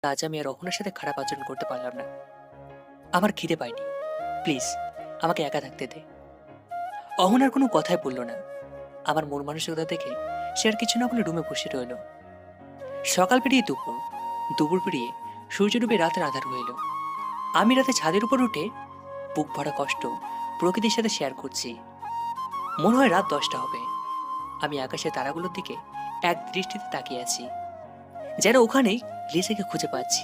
আজ আমি আর অহনার সাথে খারাপ আচরণ করতে পারলাম না। আমার খিদে পায়নি, প্লিজ আমাকে একা থাকতে দে। অহনার কোনো কথাই বলল না। আমার মন মানসিকতা দেখে সে আর কিছু না বলে রুমে বসে রইল। সকাল পেরিয়ে দুপুর, দুপুর পেরিয়ে সূর্য ডুবে রাতের আধার হয়ে এলো। আমি রাতে ছাদের উপর উঠে বুক ভরা কষ্ট প্রকৃতির সাথে শেয়ার করছি। মনে হয় রাত 10টা হবে। আমি আকাশের তারাগুলোর দিকে এক দৃষ্টিতে তাকিয়ে আছি, যেন ওখানেই লিসাকে খুঁজে পাচ্ছি।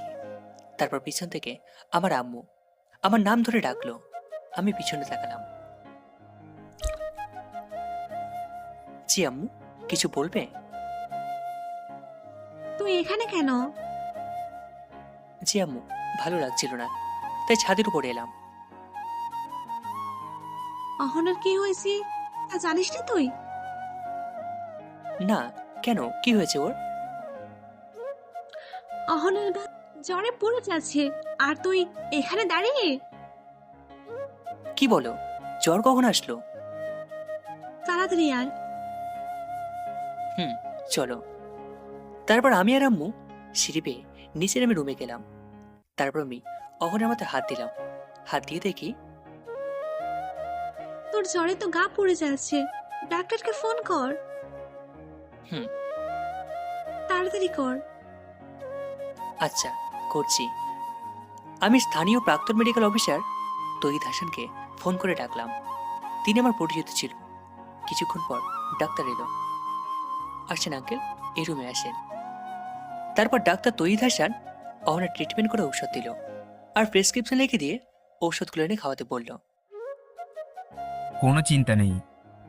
তারপর পিছন থেকে আমার আম্মু আমার নাম ধরে ডাকলো। আমি পিছনে তাকালাম। জি আম্মু, কিছু বলবে? তুই এখানে কেন? জি আম্মু, ভালো লাগছিল না, তাই ছাদের উপরে এলাম। অহনার কি হয়েছে তা জানিস না তুই? না, কেন, কি হয়েছে ওর? অহনার গা জ্বরে পড়ে যাচ্ছে, আর তুই এখানে দাঁড়িয়ে? কি বলো? জ্বর কখন আসলো? তাড়াতাড়ি আয়। হুম, চলো। তারপর আমি আর আম্মু সিঁড়ি বেয়ে নিচে নেমে রুমে গেলাম। তারপর আমি অহনার মাথায় হাত দিলাম। হাত দিয়ে দেখি তোর জ্বরে তো গা পড়ে যাচ্ছে, ডাক্তারকে ফোন কর। হুম, তাড়াতাড়ি কর। আচ্ছা, করছি। আমি স্থানীয় প্রাক্তন মেডিকেল অফিসার তৈয়দ হাসানকে ফোন করে ডাকলাম। তিনি আমার পরিচিত ছিল। কিছুক্ষণ পর ডাক্তার এলো। আসেন আঙ্কেল, এই রুমে আসেন। তারপর ডাক্তার তৈয়দ হাসান অহনার ট্রিটমেন্ট করে ঔষধ দিল, আর প্রেসক্রিপশন লিখে দিয়ে ঔষধগুলো এনে খাওয়াতে বলল। কোনো চিন্তা নেই,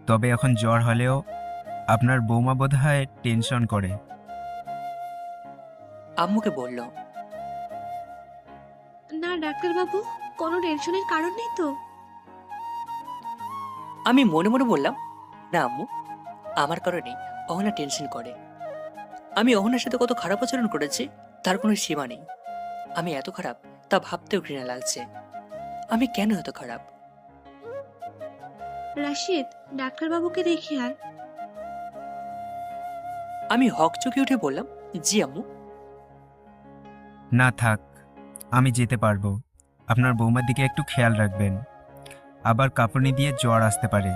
তবে এখন জ্বর হলেও আপনার বৌমা বোধহয় টেনশন করে। আম্মুকে বলল। না ডাক্তার বাবু, কোনো টেনশনের কারণ নেই তো। আমি মনে মনে বললাম, না আম্মু, আমার কারণে অহনা টেনশন করে। আমি অহনার সাথে কত খারাপ আচরণ করেছি তার কোনো সীমা নেই। আমি এত খারাপ তা ভাবতেও ঘৃণা লাগছে। আমি কেন এত খারাপ? রাশিদ, ডাক্তার বাবুকে দেখে আয়। আমি হকচকে উঠে বললাম, জি আম্মু। না থাক, আমি যেতে পারবো। আপনার বৌমার দিকে একটু খেয়াল রাখবেন, আবার কাঁপুনি দিয়ে জ্বর আসতে পারে।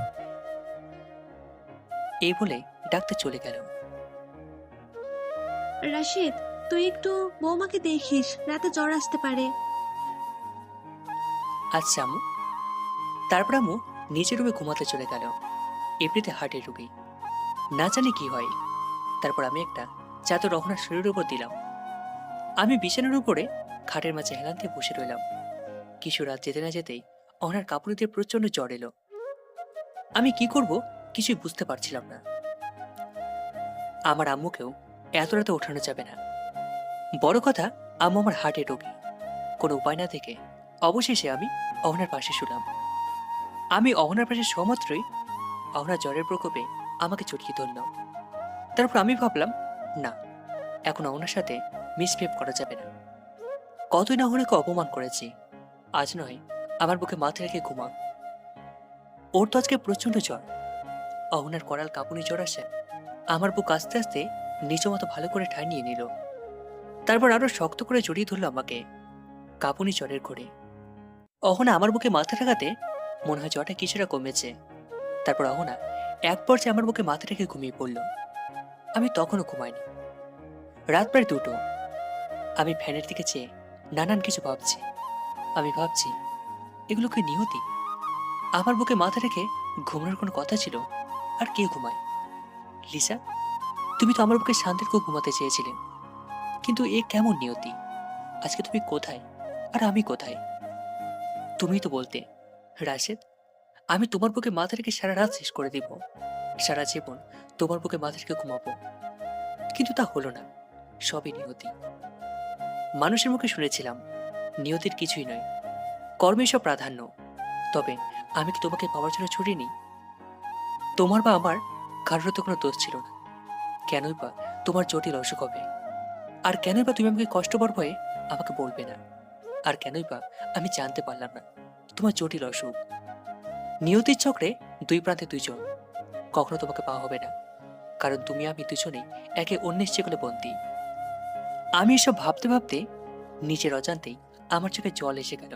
এই বলে ডাক্তার চলে গেল। রাশিদ, তুই একটু বৌমাকে দেখিস, রাতে জ্বর আসতে পারে। আচ্ছা আম্মু। তারপর আম্মু নিজের রুমে ঘুমাতে চলে গেল। এমনিতে হার্টের রুগী, না জানি কি হয়। তারপর আমি একটা চাদর অহনার শরীরের উপর দিলাম। আমি বিছানার উপরে খাটের মাঝে হেলান দিয়ে বসে রইলাম। কিছু রাত যেতে না যেতেই অহনার কাঁপুনিতে প্রচন্ড জ্বর এলো। আমি কি করব কিছুই বুঝতে পারছিলাম না। আমার আম্মুকেও এত রাতে ওঠানো যাবে না। বড় কথা, আম্মু আমার হার্টের রোগী। কোনো উপায় না থেকে অবশেষে আমি অহনার পাশে শুলাম। আমি অহনার পাশে সমাত্রই অহনার জ্বরের প্রকোপে আমাকে চটকিয়ে ধরল। তারপর আমি ভাবলাম, না, এখন অহনার সাথে মিসবিহেভ করা যাবে না। কতই না অহনাকে অপমান করেছি। আজ নয়, আমার বুকে মাথা রেখে ঘুমা। ওর তো আজকে প্রচন্ড জ্বর। অহনার করাল কাঁপুনি জ্বর আসে আমার বুক আস্তে আস্তে নিজ মতো ভালো করে ঠাঁই নিয়ে নিল। তারপর আরো শক্ত করে জড়িয়ে ধরল আমাকে কাঁপুনি জ্বরের ঘোরে। অহনা আমার বুকে মাথা ঠেকাতে মনে হয় জ্বরটা কিছুটা কমেছে। তারপর অহনা এক পর্যায়ে আমার বুকে মাথা রেখে ঘুমিয়ে পড়ল। আমি তখনও ঘুমাইনি। রাত প্রায় 2টো। আমি ফ্যানের দিকে চেয়ে নানান কিছু ভাবছি। আমি ভাবছি, এগুলো কি নিয়তি? আমার বুকে মাথা রেখে ঘুমানোর কোনো কথা ছিল? আর কে ঘুমায়? লিসা, তুমি তো আমার বুকে শান্তির করে ঘুমাতে চেয়েছিলে, কিন্তু এ কেমন নিয়তি? আজকে তুমি কোথায় আর আমি কোথায়? তুমিই তো বলতে, রাশেদ, আমি তোমার বুকে মাথা রেখে সারা রাত শেষ করে দিব, সারা জীবন তোমার বুকে মাথা রেখে ঘুমাবো। কিন্তু তা হলো না। সবই নিয়তি। মানুষের মুখে শুনেছিলাম নিয়তির কিছুই নয়, কর্মে সব প্রাধান্য। তবে আমি কি তোমাকে পাওয়ার জন্য ছুটিনি? তোমার বা আমার কারোর তো কোনো দোষ ছিল না। কেনই বা তোমার জটিল অসুখ হবে? আর কেনই বা তুমি আমাকে কষ্ট পাওয়ার ভয়ে আমাকে বলবে না? আর কেনই বা আমি জানতে পারলাম না তোমার জটিল অসুখ? নিয়তির চক্রে দুই প্রান্তে দুইজন। কখনো তোমাকে পাওয়া হবে না, কারণ তুমি আমি দুজনেই একে অন্যের চেকলে বন্দী। আমি এসব ভাবতে ভাবতে নিজের অজান্তেই আমার চোখে জল এসে গেল।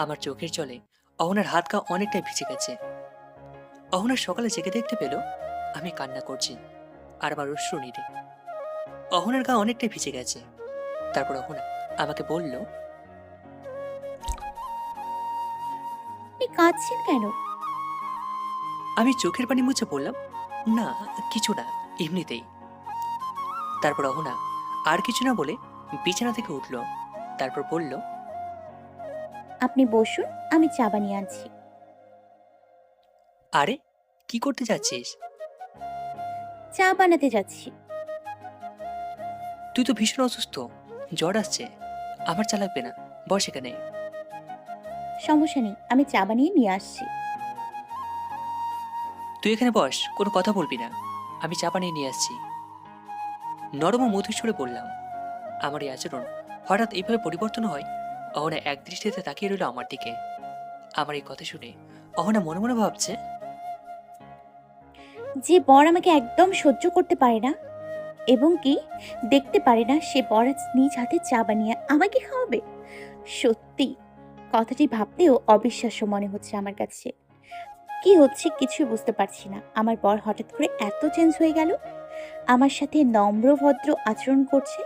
আমার চোখের জলে অহনার হাত পা অনেকটাই ভিজে গেছে। অহনা সকালে জেগে দেখতে পেল আমি কান্না করছি আর আমার অশ্রু নিরে। অহনার গা অনেকটাই ভিজে গেছে। তারপর অহনা আমাকে বলল, আপনি কাঁদছেন কেন? আমি চোখের পানি মুছে বললাম, না কিছু না, এমনিতেই। তারপর অহনা আর কিছু না বলে বিছানা থেকে উঠল। তারপর বলল, আপনি বসুন, আমি চা বানিয়ে আনছি। আরে কি করতে যাচ্ছিস? চা বানাতে যাচ্ছি। তুই তো ভীষণ অসুস্থ, জ্বর আসছে। আমার চা লাগবে না, বস এখানে। সমস্যা নেই, আমি চা বানিয়ে নিয়ে আসছি। তুই এখানে বস, কোনো কথা বলবি না, আমি চা বানিয়ে নিয়ে আসছি। নরম ও মধুর সুরে বললাম। আমার এই আচরণ হঠাৎ এইভাবে পরিবর্তন হয়। অহনা এক দৃষ্টিতে তাকিয়ে রইল আমার দিকে। আমার এই কথা শুনে অহনা মনে মনে ভাবছে, যে বর আমাকে একদম সহ্য করতে পারে না এবং কি দেখতে পারে না, সে বর আজ নিজ হাতে চা বানিয়ে আমাকে খাওয়াবে। সত্যি কথাটি ভাবতেও অবিশ্বাস্য মনে হচ্ছে আমার কাছে। কি হচ্ছে কিছুই বুঝতে পারছি না। আমার বর হঠাৎ করে এত চেঞ্জ হয়ে গেল। আমার সাথে নম্র ভদ্র আচরণ করছে।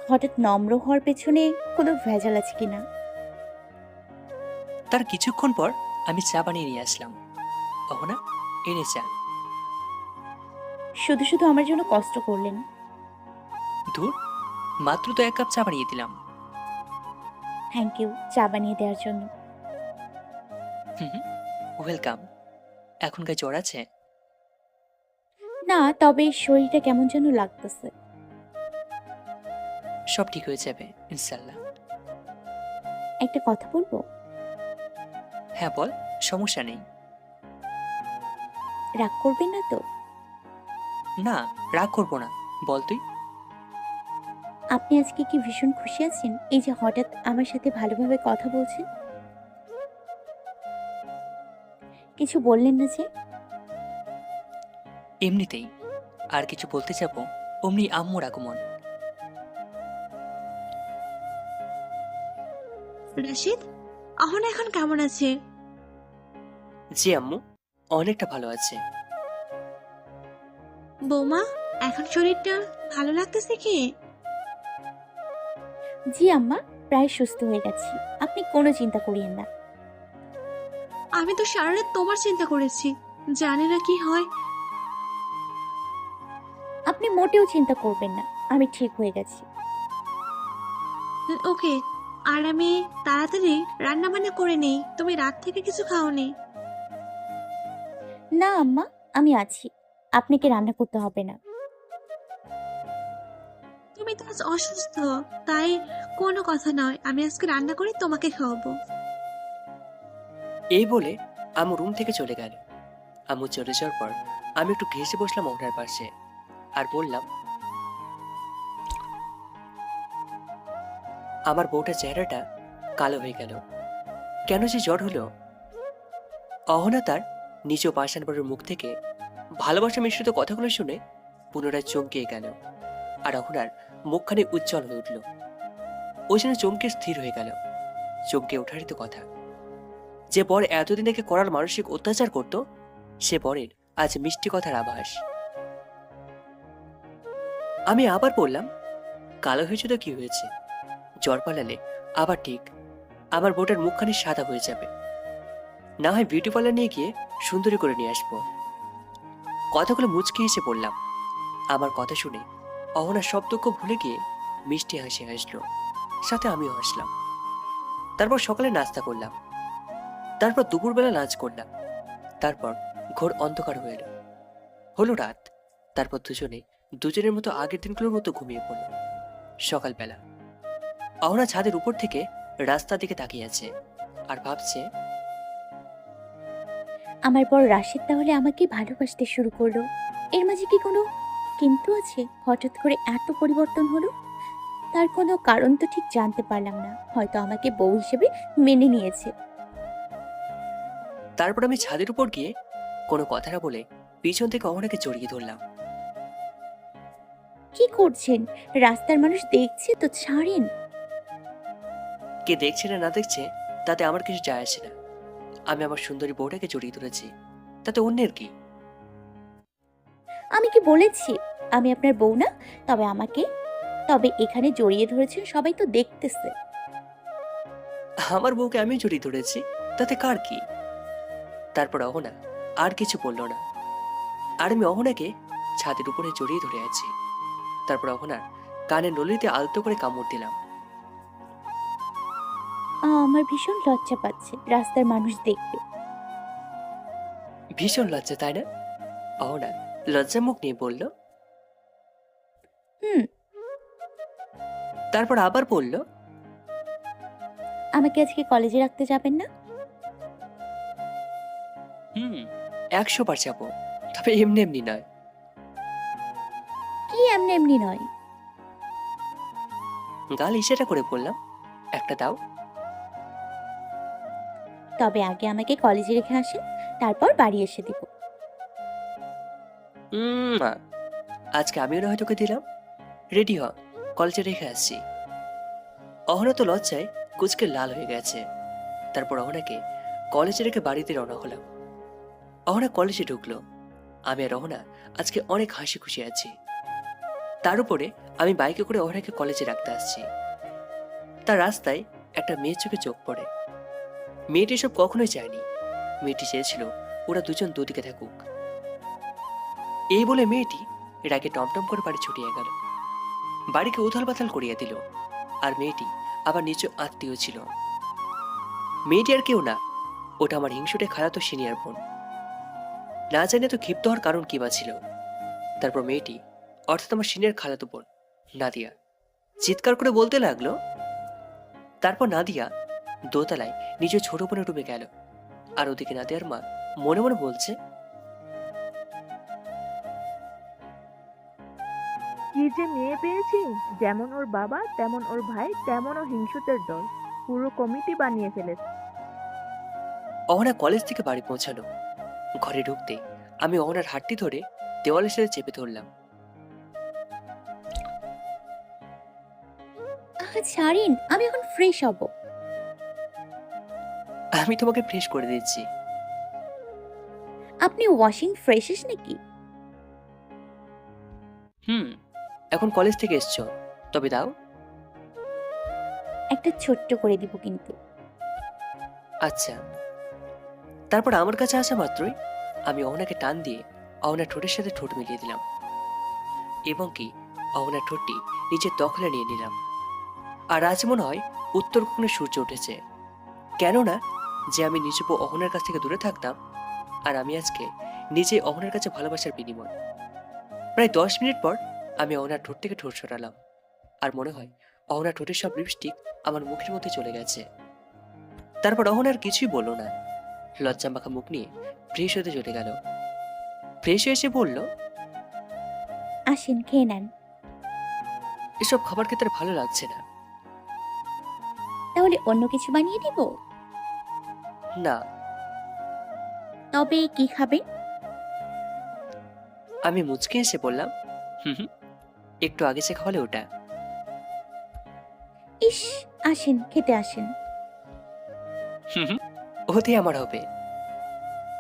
হঠাৎ নম্র হওয়ার পেছনে কোনো ভেজাল আছে কিনা? তার কিছুক্ষণ পর আমি চা বানিয়ে নিয়ে আসলাম। অহনা, এনে চা। শুধু শুধু আমার জন্য কষ্ট করলেন। ধুর, মাত্র তো 1 কাপ চা বানিয়ে দিলাম। থ্যাংক ইউ চা বানিয়ে দেওয়ার জন্য। হুম, ওয়েলকাম। এখন গায়ে জ্বর আছে? না, তবে শরীরটা কেমন যেন লাগতেছে। সব ঠিক হয়ে যাবে ইনশাল্লাহ। একটা কথা বলবো? হ্যাঁ বল, সমস্যা নেই। রাগ করবেন না তো? না, রাগ করবো না, বল তুই। আপনি আজকে কি ভীষণ খুশি আছেন, এই যে হঠাৎ আমার সাথে ভালোভাবে কথা বলছেন? কিছু বললেন না যে? এমনিতেই। আর কিছু বলতে যাব অমনি আম্মুর আগমন। রাশিদ, অহনা এখন কেমন আছে? জি আম্মু, অনেকটা ভালো আছে। বৌমা, এখন শরীরটা ভালো লাগতেছে কি? জি আম্মা, প্রায় সুস্থ হয়ে গেছি। আপনি কোনো চিন্তা করিয়েন না। আমি তো সারা রাত তোমার চিন্তা করেছি, জানি না কি হয়। আপনি মোটেও চিন্তা করবেন না, আমি ঠিক হয়ে গেছি। ওকে, আর আমি তাড়াতাড়ি রান্না বান্না করে নেই। তুমি রাত থেকে কিছু খাওনি? না আম্মা, আমি আছি, আপনাকে রান্না করতে হবে না। তুমি তো আজ অসুস্থ, তাই কোনো কথা নয়, আমি আজকে রান্না করে তোমাকে খাওয়াবো। এই বলে আম্মু রুম থেকে চলে গেল। আম্মু চলে যাওয়ার পর আমি একটু ঘেসে বসলাম ওনার পাশে আর বললাম, আমার বউটার চেহারাটা কালো হয়ে গেল। কেন যে জ্বর হলো? অহনা তার নিজ পাষাণ বড়ের মুখ থেকে ভালোবাসা মিশ্রিত কথাগুলো শুনে পুনরায় চমকে গেল। আর অহনার মুখখানে উজ্জ্বল হয়ে উঠল। ও যেন চমকে স্থির হয়ে গেল। চমকে ওঠারই তো কথা। যে বর এতদিন থেকে করার মানসিক অত্যাচার করত, সে বরের আজ মিষ্টি কথার আভাস। আমি আবার বললাম, কালো হয়েছে তো কি হয়েছে, জ্বর পালালে আবার ঠিক আমার বউটার মুখখানি সাদা হয়ে যাবে। না হয় বিউটি পার্লার নিয়ে গিয়ে সুন্দরী করে নিয়ে আসবো। কথাগুলো মুচকি এসে বললাম। আমার কথা শুনে অহনা সব দুঃখ ভুলে গিয়ে মিষ্টি হাসি হাসলো, সাথে আমিও হাসলাম। তারপর সকালে নাস্তা করলাম, তারপর দুপুরবেলা লাঞ্চ করলাম, তারপর ঘোর অন্ধকার হয়ে এলো। হলো রাত। তারপর দুজনের মতো আগের দিনগুলোর মতো ঘুমিয়ে পড়ল। সকালবেলা অহনা ছাদের উপর থেকে রাস্তার দিকে তাকিয়ে আছে আর ভাবছে, আমার বর রাশিদ তাহলে আমাকে ভালোবাসতে শুরু করলো। এর মাঝে কি কোনো কিন্তু আছে? হঠাৎ করে এত পরিবর্তন হলো, তার কোনো কারণ তো ঠিক জানতে পারলাম না। হয়তো আমাকে বউ হিসেবে মেনে নিয়েছে। তারপর আমি ছাদের উপর গিয়ে কোনো কথা না বলে পিছন থেকে অহনাকে জড়িয়ে ধরলাম। কি করছেন? রাস্তার মানুষ দেখছে তো, ছাড়েন। কে দেখছে না না দেখছে তাতে আমার কিছু যায় আসে না। আমি আমার সুন্দরী বউটাকে জড়িয়ে ধরেছি, তাতে অন্যের কি? আমি কি বলেছি আমি আপনার বউ না? তবে এখানে জড়িয়ে ধরেছেন, সবাই তো দেখতেছে। আমার বউকে আমি জড়িয়ে ধরেছি, তাতে কার কি? তারপর অহনা আর কিছু বলল না, আর আমি অহনাকে ছাদের উপরে জড়িয়ে ধরে আছি। তারপর অহনার কানে নলিতে আলতো করে কামড় দিলাম। আমার ভীষণ লজ্জা পাচ্ছে, রাস্তার মানুষ দেখবে। ভীষণ লজ্জা, তাই না? অহনা লজ্জা মুখ নিয়ে বলল। হুম। তারপর আবার বলল, আমাকে আজকে কলেজে রাখতে যাবেন না? 100 বার যাবো, তবে এমনি এমনি নয়। কি এমনি এমনি নয়? গাল ইশারা করে বললাম, একটা দাও। তবে আগে আমাকে কলেজে রেখে আসেন, তারপর বাড়ি এসে দিব। মা, আজকে আমিও না হয় তোকে দিলাম। রেডি হ, কলেজে রেখে আসছি। অহনা তো লজ্জায় কুচকে লাল হয়ে গেছে। তারপর অহনাকে কলেজে রেখে বাড়িতে রওনা হলাম। অহনা কলেজে ঢুকলো। আমি আর অহনা আজকে অনেক হাসি খুশি আছি। তার উপরে আমি বাইকে করে অহনাকে কলেজে রাখতে আসছি। তার রাস্তায় একটা মেয়ের চোখে চোখ পড়ে। মেয়েটি সব কখনোই চায়নি। মেয়েটি চেয়েছিল ওরা দুজন দুদিকে থাকুক। এই বলে মেয়েটি রাগে টমটম করে বাড়ি ছুটিয়ে গেল। বাড়িকে উথাল পাথাল করিয়া দিল। আর মেয়েটি আবার নিচু আত্মীয় ছিল। মেয়েটি আর কেউ না, ওটা আমার হিংসুটে খালাতো সিনিয়র বোন। না জানি তো ক্ষিপ্ত হওয়ার কারণ কি বা ছিল। তারপর মেয়েটি, অর্থাৎ আমার সিনিয়র খালাতো বোন নাদিয়া, চিৎকার করে বলতে লাগলো। তারপর নাদিয়া দোতলায় নিজের ছোট বোনের রুমে গেল। আর ওদিকে নাদিয়ার মা মনে মনে বলছে, কি যে মেয়ে পেয়েছি, যেমন ওর বাবা তেমন ওর ভাই তেমন ও হিংসুতের দল, পুরো কমিটি বানিয়ে ফেলেছে। অহনা কলেজ থেকে বাড়ি পৌঁছালো। ঘরে ঢুকতে আমি অহনার হাতটি ধরে দেওয়ালের সাথে চেপে ধরলাম। ছাড়িন, আমি এখন ফ্রেশ হব। আমি তোমাকে ফ্রেশ করে দিচ্ছি। আপনি ওয়াশিং ফ্রেশেস নাকি? এখন কলেজ থেকে এসছো, তবে দাও। একটা ছোট্ট করে দিব কিন্তু। আচ্ছা। তারপর আমার কাছে আসা মাত্রই আমি অহনাকে টান দিয়ে অহনার ঠোঁটের সাথে ঠোঁট মিলিয়ে দিলাম, এবং কি অহনার ঠোঁটটি নিচের দখলে নিয়ে নিলাম। আর আজ মনে হয় উত্তর কোণে সূর্য উঠেছে। কেননা যে আমি নিজে অহনার কাছ থেকে দূরে থাকতাম, আর আমি আজকে নিজে অহনার কাছে ভালোবাসার বিনিময়। প্রায় 10 মিনিট পর আমি অহনার ঠোঁট থেকে ঠোঁট সরালাম। আর মনে হয় অহনার ঠোঁটের সব লিপস্টিক আমার মুখের মধ্যে চলে গেছে। তারপর অহনার কিছুই বলল না, লজ্জা মাখা মুখ নিয়ে ফ্রেশ হতে চলে গেল। ফ্রেশ হয়ে এসে বলল, আসেন, খেয়ে নেন। এসব খাবার খেতে আর ভালো লাগছে না। তাহলে অন্য কিছু বানিয়ে দিব? না। তবে কি খাবেন? আমি মুচকে এসে বললাম, হুম, একটু আগে সে খাওয়ালে ওটা। ইস, আসেন, খেতে আসেন। ওতে আমার হবে।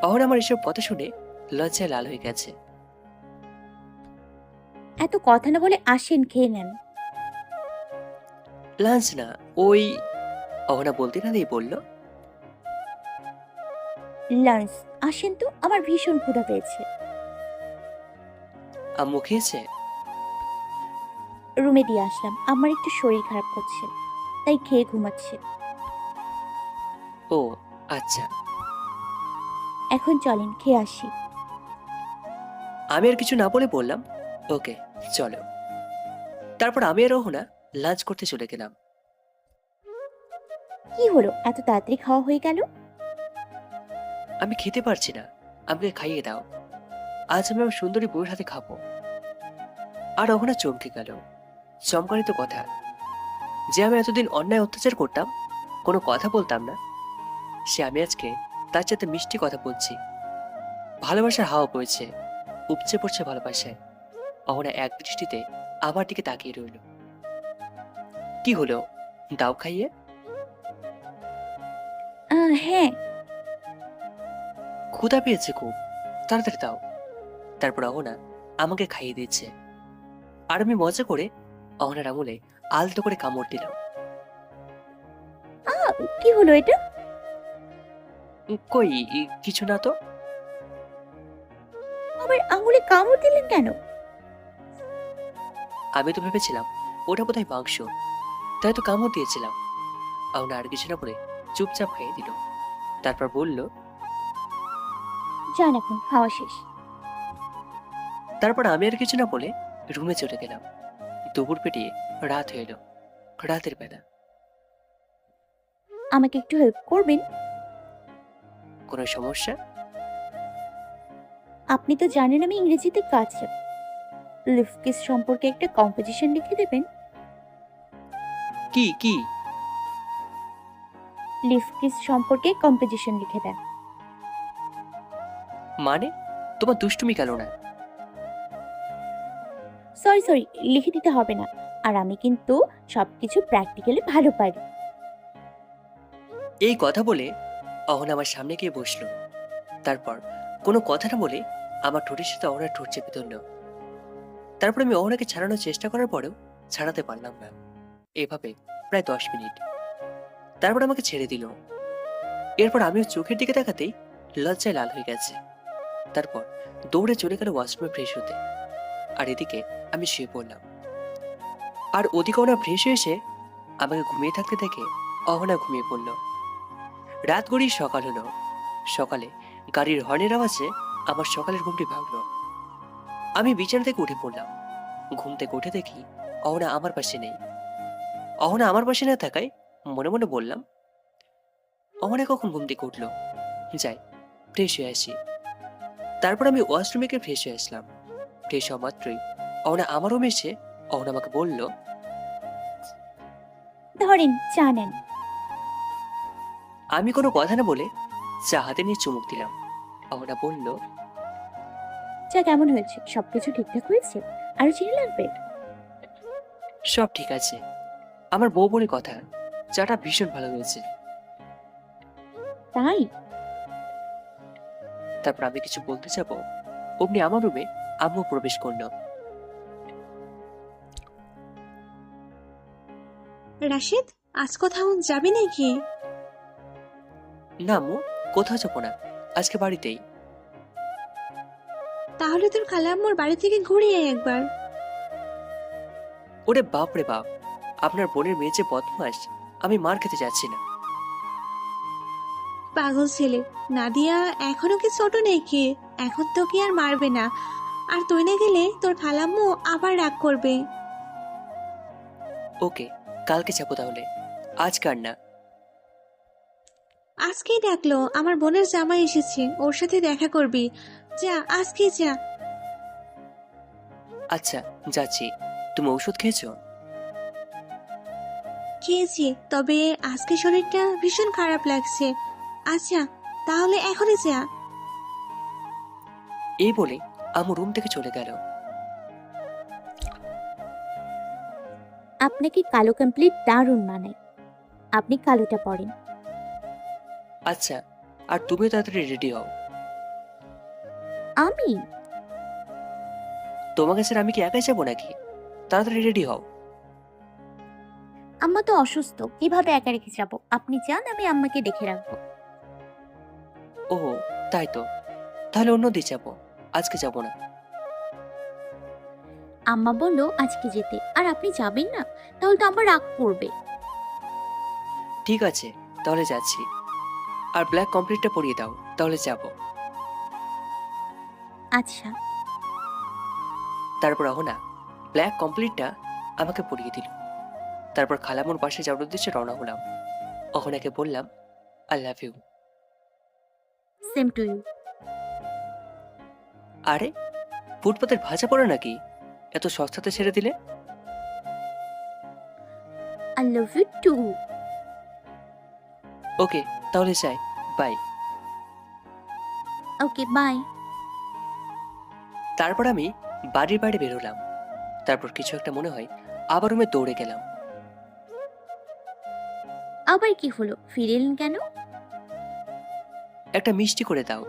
অহন আমার এসব কথা শুনে লজ্জায় লাল হয়ে গেছে। এত কথা না বলে আসেন, খেয়ে নেন। লাঞ্চ না, ওই। অহনা বলতে না দিয়ে বলল, লাঞ্চ। আসেন তো, আমার ভীষণ ক্ষুধা পেয়েছে। আম্মু খেয়েছে? রুমে দিয়ে আসলাম, আমার একটু শরীর খারাপ করছে, তাই খেয়ে ঘুমাচ্ছে। ও আচ্ছা। এখন চলেন, খেয়ে আসি। আমি আর কিছু না বলে বললাম, ওকে চলো। তারপর আমি আর অহনা লাঞ্চ করতে চলে গেলাম। কি হলো, এত তাড়াতাড়ি খাওয়া হয়ে গেল? আমি খেতে পারছি না, আমাকে খাইয়ে দাও। আজ আমি আমার সুন্দরী বউয়ের হাতে খাবো। আর অহনা চমকে গেল। চমকানি তো কথা, যে আমি এতদিন অন্যায় অত্যাচার করতাম, কোনো কথা বলতাম না, সে আমি আজকে তার সাথে মিষ্টি কথা বলছি। ভালোবাসার হাওয়া বইছে, উপচে পড়ছে ভালোবাসায়। অহনা এক দৃষ্টিতে আমার দিকে তাকিয়ে রইল। কি হলো, দাও খাইয়ে। হ্যাঁ। ক্ষুধা পেয়েছে খুব, তাড়াতাড়ি দাও। তারপর অহনা আমাকে খাইয়ে দিচ্ছে, আর আমি মজা করে অহনার আঙুলে আলতো করে কামড় দিলাম। কি হলো এটা? কই, কিছু না তো। আমার আঙুলে কামড় দিলেন কেন? আমি তো ভেবেছিলাম ওটা বোধহয় মাংস, তাই তো কামড় দিয়েছিলাম। অহনা আর কিছু না বলে চুপচাপ খাইয়ে দিল। তারপর বলল, যান এখন, খাওয়া শেষ। তারপর আমি আর কিছু না বলে রুমে চলে গেলাম। দুপুর পেটিয়ে রাত হয়ে এলো। রাতের বেলা। আমাকে একটু হেল্প করবেন? কোনো সমস্যা? আপনি তো জানেন আমি ইংরেজিতে কাজ। লিফট কিস সম্পর্কে একটা কম্পোজিশন লিখে দেবেন? কি কি? লিফট কিস সম্পর্কে কম্পোজিশন লিখে দেন। মানে তোমার দুষ্টুমি কেন না? সরি সরি, লিখে দিতে হবে না। আর আমি কিন্তু সবকিছু প্র্যাকটিক্যালি ভালো পারি। এই কথা বলে অহনা আমার সামনে গিয়ে বসলো। তারপর কোনো কথা না বলে আমার ঠোঁটের সাথে অহনার ঠোঁট চেপে ধরল। তারপর আমি অহনাকে ছাড়ানোর চেষ্টা করার পরেও ছাড়াতে পারলাম না। এভাবে প্রায় 10 মিনিট। তারপর আমাকে ছেড়ে দিল। এরপর আমিও চোখের দিকে তাকাতেই লজ্জায় লাল হয়ে গেছে। তারপর দৌড়ে চলে গেল ওয়াশরুমে ফ্রেশ হতে। আর এদিকে আমি শুয়ে পড়লাম। আর ওদিকে অহনা ফ্রেশ হয়ে এসে আমাকে ঘুমিয়ে থাকতে দেখে অহনা ঘুমিয়ে পড়ল। রাত গড়িয়ে সকাল হলো। সকালে গাড়ির হর্নের আওয়াজে আমার সকালের ঘুমটি ভাঙলো। আমি বিছানা থেকে উঠে পড়লাম। ঘুম থেকে উঠে দেখি অহনা আমার পাশে নেই। অহনা আমার পাশে না থাকায় মনে মনে বললাম, অহনা কখন ঘুম থেকে উঠলো? যাই, ফ্রেশ হয়ে আসি। তারপর আমি ওয়াশরুমে গিয়ে ফ্রেশ হয়ে আসলাম। ফ্রেশ হওয়া মাত্রই অহনা আমার রুমে এসে অহনা আমাকে বলল, ধরেন, চা নেন। আমি কোনো কথা না বলে চা হাতে নিয়ে চুমুক দিলাম। অহনা বলল, চা কেমন হয়েছে? সবকিছু ঠিকঠাক হয়েছে? আরো চিনি লাগবে? সব ঠিক আছে। আমার বউ বলে কথা, চাটা ভীষণ ভালো হয়েছে। তাই? তারপর আমি কিছু বলতে যাব, অমনি আমার রুমে আম্মু প্রবেশ করলো। রাশিদ, আজ কোথাও যাবি নাকি? না আম্মু, কোথাও যাবো না, আজকে বাড়িতেই। তাহলে তোর খালাম্মুর বাড়ি থেকে ঘুরে আয় একবার। ওরে বাপ রে বাপ, আপনার বোনের মেয়ে যে বদমাস, আমি মার খেতে যাচ্ছি না। পাগল ছেলে, নাদিয়া এখনো কি ছোট নেই কি? এখন তো কি আর মারবে না। আর তুই না গেলে তোর খালাম্মু আবার রাগ করবে। ওকে, কালকে যাবো তাহলে, আজকার না। আজকেই ডাকলো, আমার বোনের জামাই এসেছে, ওর সাথে দেখা করবি। যা, আজকে যা। আচ্ছা, যাচ্ছি। তুমি ওষুধ খেয়েছো? খেয়েছি, তবে আজকে শরীরটা ভীষণ খারাপ লাগছে। আচ্ছা, তাহলে এখনই যা। এই বলে আম্মু রুম থেকে চলে গেল। আপনাকে কালো কমপ্লিট দারুণ মানায়। আপনি কালোটা পরেন। আচ্ছা, আর তুমিও তাড়াতাড়ি রেডি হও। আমি? তোমাকে স্যার আমি কি একাই যাবো নাকি? তাড়াতাড়ি রেডি হও। আম্মা তো অসুস্থ, কিভাবে একা রেখে যাব? আপনি যান, আমি আম্মাকে দেখে রাখবো। ও, তাই তো, তাহলে অন্য দিন যাবো, আজকে যাবো না। আম্মা বললো আজকে যেতে, আর আপনি যাবেন না? তাহলে তো আম্মা রাগ করবে। ঠিক আছে, তাহলে যাচ্ছি। আর ব্ল্যাক কমপ্লিটটা পরিয়ে দাও, তাহলে যাব। আচ্ছা। তারপর অহনা ব্ল্যাক কমপ্লিটটা আমাকে পরিয়ে দিল। তারপর খালামুর পাশে যাওয়ার উদ্দেশ্যে রওনা হলাম। অহনাকে বললাম, I love you. Same to you. আরে, ফুটপাতের ভাজা পড়ে নাকি এত সস্তাতে ছেড়ে দিলে? I love you too. Okay, তাহলে যাই, বাই। Okay, by. তারপর আমি বাড়ির বাইরে বেরোলাম। তারপর কিছু একটা মনে হয় আবার রুমে দৌড়ে গেলাম। আবার কি হলো? ফিরে এলেন কেন? একটা মিষ্টি করে দাও।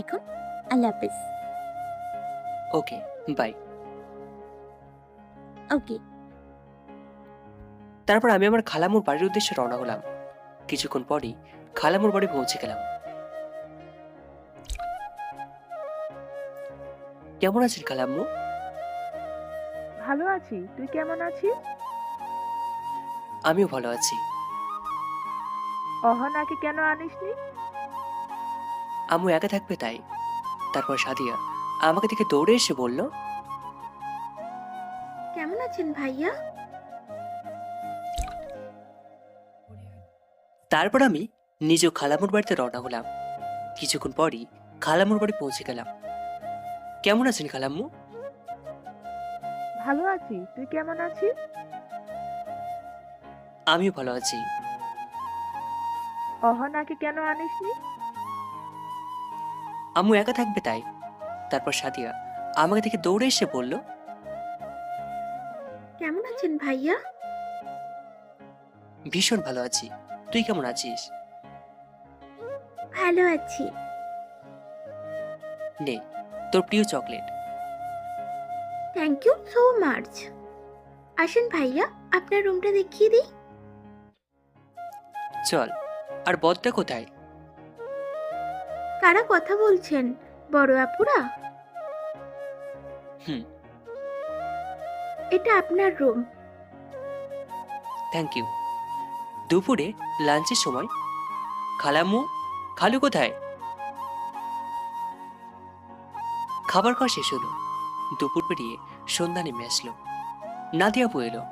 এখন আল্লাহ হাফেজ। ওকে, বাই। ওকে। তারপর আমি আমার খালামুর বাড়ির উদ্দেশ্যে রওনা হলাম। কিছুক্ষণ পরই খালামুর বাড়ি পৌঁছে গেলাম। কেমন আছেন খালাম্মু? ভালো আছি, তুই কেমন আছিস? আমিও ভালো আছি। অহনাকে কেন আনিসনি? আম্মু একা থাকবে তাই। তারপর সাদিয়া আমাকে দেখে দৌড়ে এসে বলল, কেমন আছেন ভাইয়া? তারপর আমি নিজেও খালামুর বাড়িতে রওনা হলাম। কিছুক্ষণ পরই খালামুর বাড়ি পৌঁছে গেলাম। কেমন আছেন খালাম্মু? ভালো আছি, তুই কেমন আছিস? আমিও ভালো আছি। অহনাকে কেন আনিসনি? আম্মু একা থাকবে তাই। তারপর সাদিয়া আমাকে দেখে দৌড়ে এসে বলল, কেমন আছেন ভাইয়া? ভীষণ ভালো আছি। তুই কেমন আছিস? ভালো আছি। নে, তোর প্রিয় chocolate. Thank you so much. আসেন ভাইয়া, আপনার রুমটা দেখিয়ে দিই। চল। আর বদটা কোথায়? কারা কথা বলছেন? বড় আপুরা? হুম। এটা আপনার রুম। Thank you. দুপুরে লাঞ্চের সময় খালাম্মু, খালু কোথায়? খাবার খাওয়া শেষ হলো। দুপুর পেরিয়ে সন্ধ্যা নেমে আসলো। নাদিয়া আপু এলো।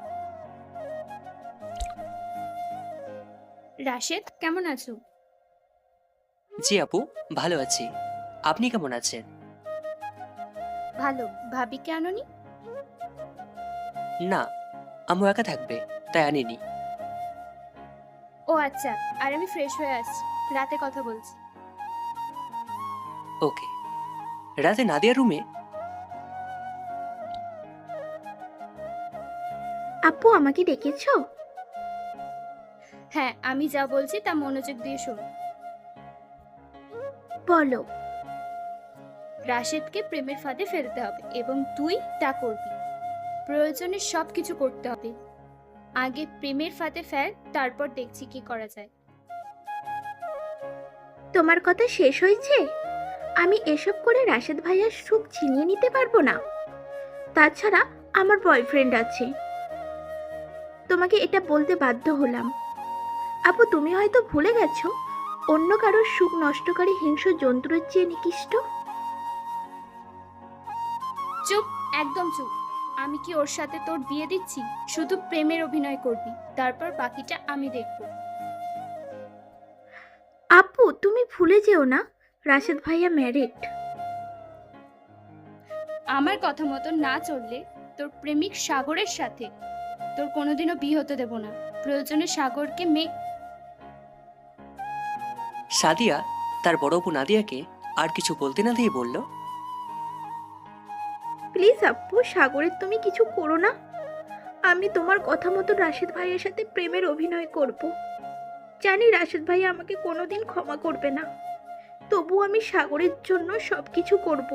রাশেদ, কেমন আছো? জি আপু, ভালো আছি। আপনি কেমন আছেন? ভালো। ভাবিকে আনোনি? না, আম্মু একা থাকবে তাই আনিনি। ও আচ্ছা, আর আমি ফ্রেশ হয়ে আসছি, রাতে কথা বলছি। ওকে। রাতে নাদিয়ার রুমে আপু আমাকে ডেকেছো? হ্যাঁ, আমি যা বলছি তা মনোযোগ দিয়ে শোনো। বলো। রাশেদকে প্রেমের ফাঁদে ফেলতে হবে এবং তুই তা করবি। প্রয়োজনে সব কিছু করতে হবে। আগে প্রেমের ফাঁদে ফেল, তারপর দেখছি কি করা যায়। তোমার কথা শেষ হয়েছে? আমি এসব করে রাশেদ ভাইয়ার সুখ ছিনিয়ে নিতে পারবো না। তাছাড়া আমার বয়ফ্রেন্ড আছে। তোমাকে এটা বলতে বাধ্য হলাম। আপু, তুমি হয়তো ভুলে গেছো অন্য কারোর সুখ নষ্টকারী হিংস্র জন্তুর চেয়ে নিকৃষ্ট। চুপ, একদম চুপ। আমি কি ওর সাথে তোর বিয়ে দিচ্ছি? শুধু প্রেমের অভিনয় করবি, তারপর বাকিটা আমি দেখব। আপু, তুমি ভুলে যেও না রাশেদ ভাইয়া ম্যারিড। আমার কথা মতো না চললে তোর প্রেমিক সাগরের সাথে তোর কোনোদিনও বিয়ে হতে দেব না। প্রয়োজনে সাগরকে সাদিয়া তার বড় আপু নাদিয়াকে আর কিছু বলতে না দিয়ে বলল, প্লিজ আপু, সাগরের তুমি কিছু করো না। আমি তোমার কথা মতো রাশেদ ভাইয়ের সাথে প্রেমের অভিনয় করব। জানি রাশেদ ভাই আমাকে কোনোদিন ক্ষমা করবে না, তবু আমি সাগরের জন্য সবকিছু করব।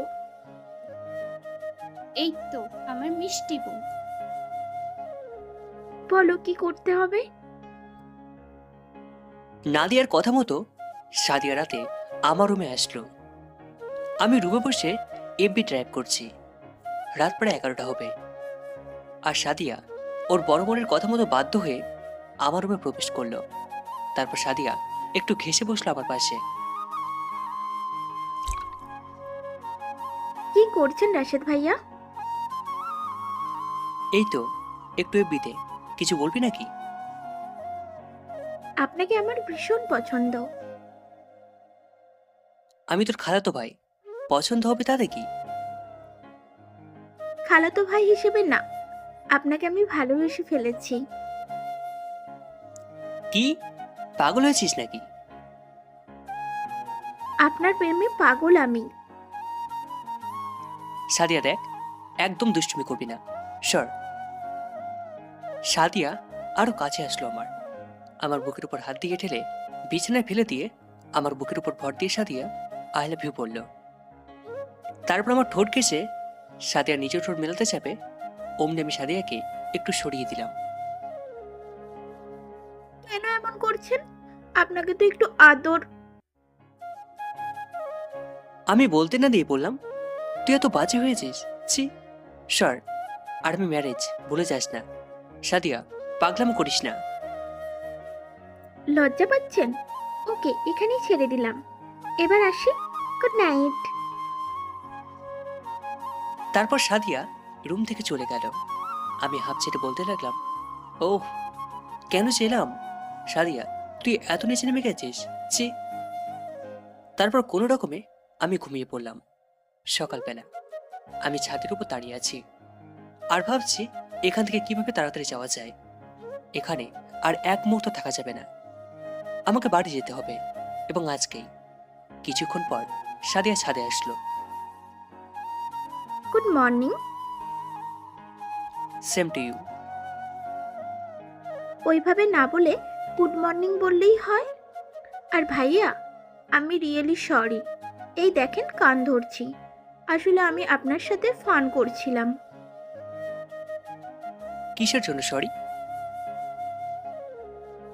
এই তো আমার মিষ্টি বোন। বলো কি করতে হবে? নাদিয়ার কথা মতো সাদিয়া রাতে আমার রুমে আসলো। আমি রুমে বসে এফবি ট্র্যাক করছি। রাত প্রায় 11টা হবে। আর সাদিয়া ওর বড় বোনের কথা মতো বাধ্য হয়ে আমার রুমে প্রবেশ করলো। তারপর সাদিয়া একটু ঘেঁষে বসলো আমার পাশে। কি করছেন রাশেদ ভাইয়া? এই তো একটু এফবিতে। কিছু বলবি নাকি? আপনাকে আমার ভীষণ পছন্দ। আমি তোর খালাতো ভাই, পছন্দ হবে তাতে কি? খালাতো ভাই হিসেবে না, আপনাকে আমি ভালোবেসে ফেলেছি। কি পাগল হয়েছিস নাকি? আপনার প্রেমে পাগল আমি। সাদিয়া দেখ, একদম দুষ্টুমি করবি না, সর। সাদিয়া আরো কাছে আসলো আমার। আমার বুকের উপর হাত দিয়ে ঠেলে বিছানায় ফেলে দিয়ে আমার বুকের উপর ভর দিয়ে সাদিয়া আই লাভ ইউ বলল। তারপর আমার ঠোঁট ঘেঁষে সাদিয়া নিজের ঠোঁট মেলাতে চাপে অমনি আমি সাদিয়াকে একটু সরিয়ে দিলাম। কেন এমন করছেন? আপনাকে তো একটু আদর। আমি বলতে না দিয়ে বললাম, তুই এত বাজে হয়েছিস, ছি সর। আর আমি ম্যারেজ, ভুলে যাস না। সাদিয়া, পাগলামো করিস না। লজ্জা পাচ্ছেন? ওকে, এখানেই ছেড়ে দিলাম। এবার আসি। Good night. তারপর সাদিয়া রুম থেকে চলে গেল। আমি হাফ ছেড়ে বলতে লাগলাম, ওহ কেন ছিলাম সাদিয়া, তুই এত নিচে নেমে গেছিস, ছি। তারপর কোনো রকমে আমি ঘুমিয়ে পড়লাম। সকালবেলা আমি ছাদের উপর দাঁড়িয়ে আছি আর ভাবছি এখান থেকে কিভাবে তাড়াতাড়ি যাওয়া যায়। এখানে আর এক মুহূর্ত থাকা যাবে না, আমাকে বাড়ি যেতে হবে, এবং আজকেই। কিছুক্ষণ পর সাদিয়া ছাদে আসলো। Good morning. Same to you. ওইভাবে না বলে গুড মর্নিং বললেই হয়। আর ভাইয়া, আমি রিয়েলি সরি। এই দেখেন কান ধরছি। আসলে আমি আপনার সাথে ফান করছিলাম। কিসের জন্য সরি?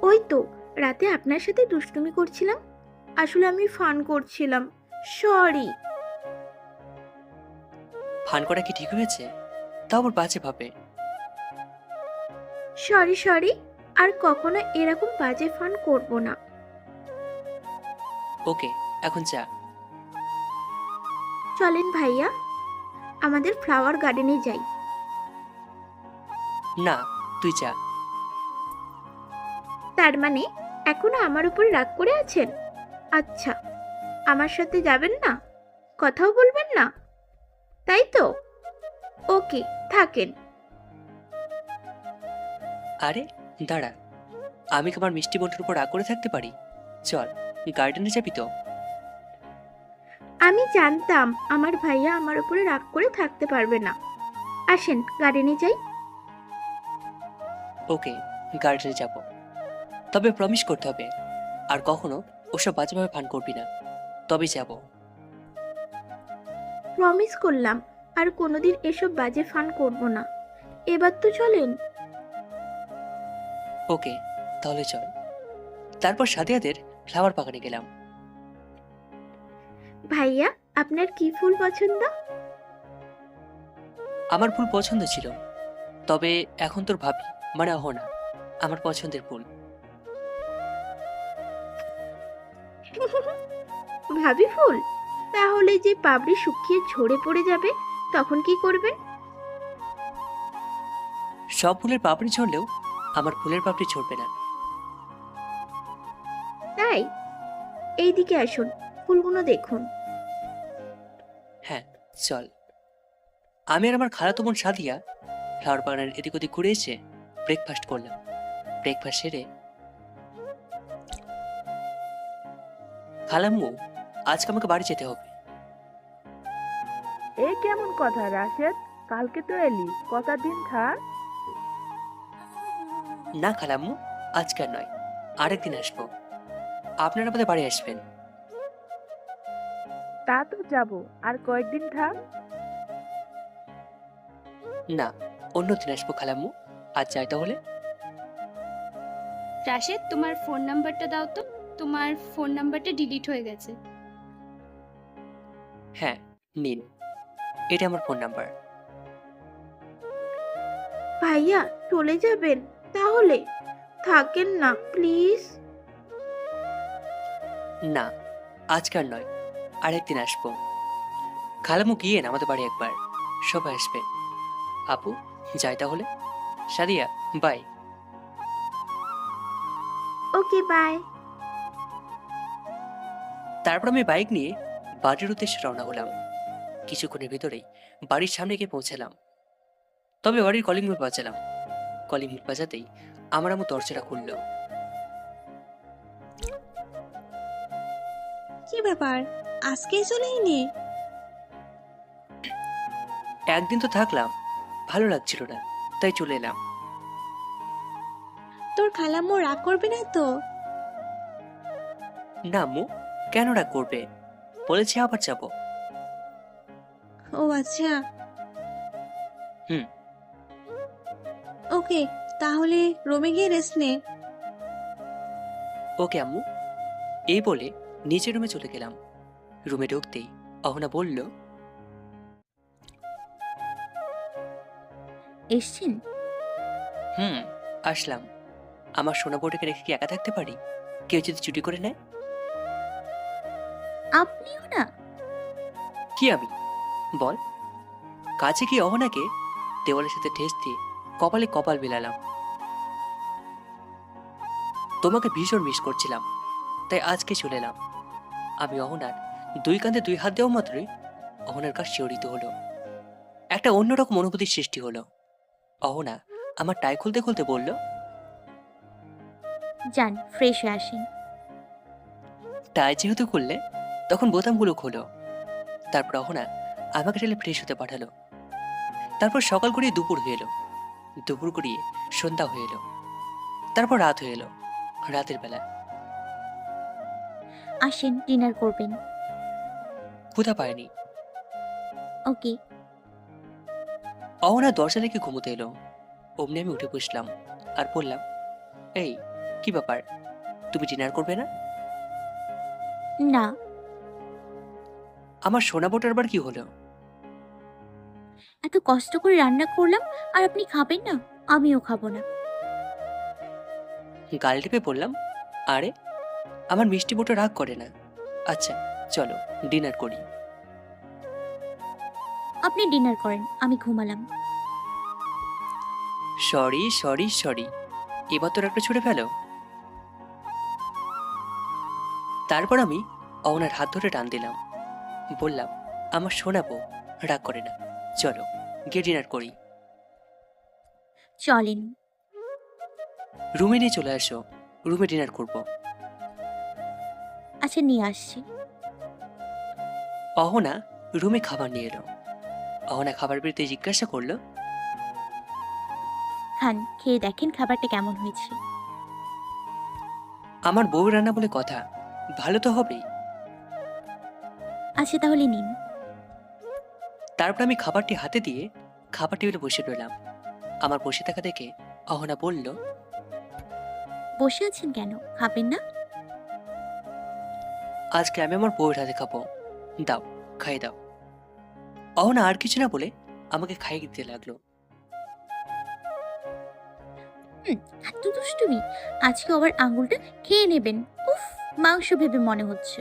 ওই তো রাতে আপনার সাথে দুষ্টুমি করছিলাম। আসলে আমি ফান করছিলাম। সরি। ফান করা কি ঠিক হয়েছে? তাও আবার বাজে ভাবে। সরি সরি, আর কখনো এরকম বাজে ফান করব না। ওকে, এখন যা। চলেন ভাইয়া, আমাদের ফ্লাওয়ার গার্ডেনে যাই। না, তুই যা। তার মানে এখনো আমার উপর রাগ করে আছেন? আচ্ছা, আমার সাথে যাবেন না? কথাও বলবেন না, তাই তো? ওকে, থাকেন। আরে দাঁড়া, আমি কি আমার মিষ্টি বোনটার উপর রাগ করে থাকতে পারি? চল, গার্ডেনে যাবি তো? আমি জানতাম আমার ভাইয়া আমার উপরে রাগ করে থাকতে পারবে না। আসেন গার্ডেনে যাই। ওকে, গার্ডেনে যাব, তবে প্রমিস করতে হবে আর কখনো ওসব বাজেভাবে ফান করবি না, তবে যাব। প্রমিস করলাম আর কোনোদিন এসব বাজে ফান করব না। এবার তো চলেন। ওকে, তাহলে চল। তারপর সাদিয়াদের ফ্লাওয়ার বাগানে গেলাম। ভাইয়া, আপনার কি ফুল পছন্দ? আমার ফুল পছন্দ ছিল, তবে এখন তোর ভাবি মানে অহনা আমার পছন্দের ফুল। ভাবি ফুল? তাহলে যে পাপড়ি শুকিয়ে ঝরে পড়ে যাবে, তখন কি করবেন? সব ফুলের পাপড়ি ঝরলেও আমার ফুলের পাপড়ি ঝরবে না। তাই? এইদিকে আসুন, ফুলগুলো দেখুন। হ্যাঁ চল। আমি আর আমার খালাতো বোন সাদিয়া ফ্লাওয়ার বাগানের এদিক ওদিক ঘুরে এসে ব্রেকফাস্ট করলাম। ব্রেকফাস্ট সেরে, খালাম্মু আজকে আমাকে বাড়ি যেতে হবে। এ কেমন কথা রাশেদ? কালকে তো এলি, কটা দিন থাক। না খালাম্মু, আজকে আর নয়, আরেকদিন আসবো। আপনারা আমাদের বাড়ি আসবেন। তা তো যাবো, আর কয়েকদিন থাক। না, অন্যদিন আসবো খালাম্মু। আজ যাই তাহলে। রাশেদ, তোমার ফোন নাম্বারটা দাও তো। তোমার ফোন নাম্বারটা ডিলিট হয়ে গেছে। হ্যাঁ নিন, এটা আমার ফোন নাম্বার। ভাইয়া চলে যাবেন? তাহলে থাকেন না প্লিজ। না, আজকে আর নয়, আরেকদিন আসবো। খালাম্মু গিয়েন আমাদের বাড়ি একবার, সবাই আসবে। আপু যাই তাহলে। সাদিয়া বাই। Okay bye. তারপর আমি বাইক নিয়ে বাড়ির উদ্দেশ্যে রওনা হলাম। কিছুক্ষণের ভিতরেই বাড়ির সামনে গিয়ে পৌঁছালাম। তবে বাড়ির কলিং বেল বাজালাম। কলিং বেল বাজাতেই আমার আম্মু দরজাটা খুলল। কি ব্যাপার, আজকেই চলে এলি? একদিন তো থাকলাম, ভালো লাগছিল না, তাই চলে এলাম। তোর খালাম্মু রাগ করবে না তো? না আম্মু, কেন রাগ করবে? বলেছি আবার যাবো। ও আচ্ছা। হুম। ওকে, তাহলে রুমে গিয়ে রেস্ট নে। ওকে আম্মু। এই বলে নিচের রুমে চলে গেলাম। রুমে ঢুকতেই অহনা বলল, এসছেন? হুম, আসলাম। আমার সোনা বউটাকে রেখে কি একা থাকতে পারি? কেউ যদি চুরি করে নেয়? আপনিও না? কি আমি? বল। কাছে গিয়ে অহনাকে দেওয়ালের সাথে ঠেস দিয়ে কপালে কপাল মেলালাম। তোমাকে ভীষণ মিস করছিলাম, তাই আজকে চলে এলাম। আমি অহনার দুই কাঁধে দুই হাত দেওয়া মাত্রই অহনার কাজ শিহরিত হলো। একটা অন্যরকম অনুভূতির সৃষ্টি হলো। অহনা আমার টাই খুলতে খুলতে বলল, যান, ফ্রেশ হয়ে আসেন। টাই যেহেতু খুললে তখন বোতামগুলো খোলো। তারপর অহনা আমাকে ঠেলে ফ্রেশ হতে পাঠালো। তারপর সকাল গড়িয়ে দুপুর হয়ে এলো, দুপুর গড়িয়ে সন্ধ্যা হয়ে এলো, তারপর রাত হয়ে এলো। রাতের বেলা আসেন, ডিনার করবেন। ক্ষুধা পায়নি। ওকে। অহনা দরজা রেখে ঘুমোতে এলো। অমনি আমি উঠে বসলাম আর বললাম, এই কি ব্যাপার, তুমি ডিনার করবে না? না। আমার সোনা বোটার বার কি হলো? এত কষ্ট করে রান্না করলাম আর আপনি খাবেন না? আমিও খাবো না। গাল টিপে বললাম, আরে আমার মিষ্টি বোটা রাগ করে না। আচ্ছা চলো ডিনার করি। আপনি ডিনার করেন, আমি ঘুমালাম। সরি সরি সরি, এবার তোর একটা ছুড়ে ফেলো। তারপর আমি অহনার হাত ধরে টান দিলাম, বললাম, আমার শোনাবো, রাগ করে না, চলো গিয়ে ডিনার করি। চলেন। রুমে নিয়ে চলে আসো, রুমে ডিনার করব। আচ্ছা, নিয়ে আসছি। অহনা রুমে খাবার নিয়ে এলো। অহনা খাবার বেরতে জিজ্ঞাসা করলো, খান, খেয়ে দেখেন খাবারটা কেমন হয়েছে। আমার বউ রান্না বলে কথা, ভালো তো হবেই। আচ্ছা তাহলে নিন। তারপর আমি খাবারটি হাতে দিয়ে খাবার টেবিলে বসে রইলাম। আমার বসে থাকা দেখে অহনা বলল, বসে আছেন কেন, খাবেন না? আজকে আমি আমার বউয়ের হাতে খাবো, দাও খাইয়ে দাও। অহনা আর কিছু না বলে আমাকে খাইয়ে দিতে লাগলো। এত দুষ্টুমি! আজকে আবার আঙুলটা খেয়ে নেবেন। উফ, মাংস ভেবে মনে হচ্ছে।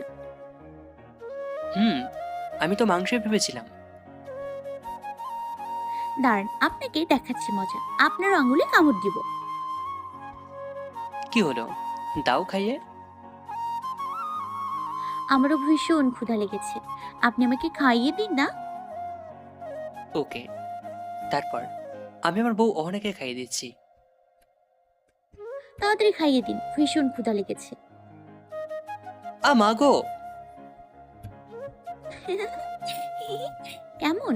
হুম, আমি তো মাংস ভেবেছিলাম। দাঁড়ান, আপনাকে দেখাচ্ছি মজা। আপনার আঙুলে কামড় দিব। কি হলো, দাও খাইয়ে। আমারও ভীষণ ক্ষুধা লেগেছে, আপনি আমাকে খাইয়ে দিন না। ওকে। তারপর আমি আমার বউ অহনাকে খাইয়ে দিচ্ছি। তাড়াতাড়ি খাইয়ে দিন, ভীষণ ক্ষুধা লেগেছে। মা গো। কেমন?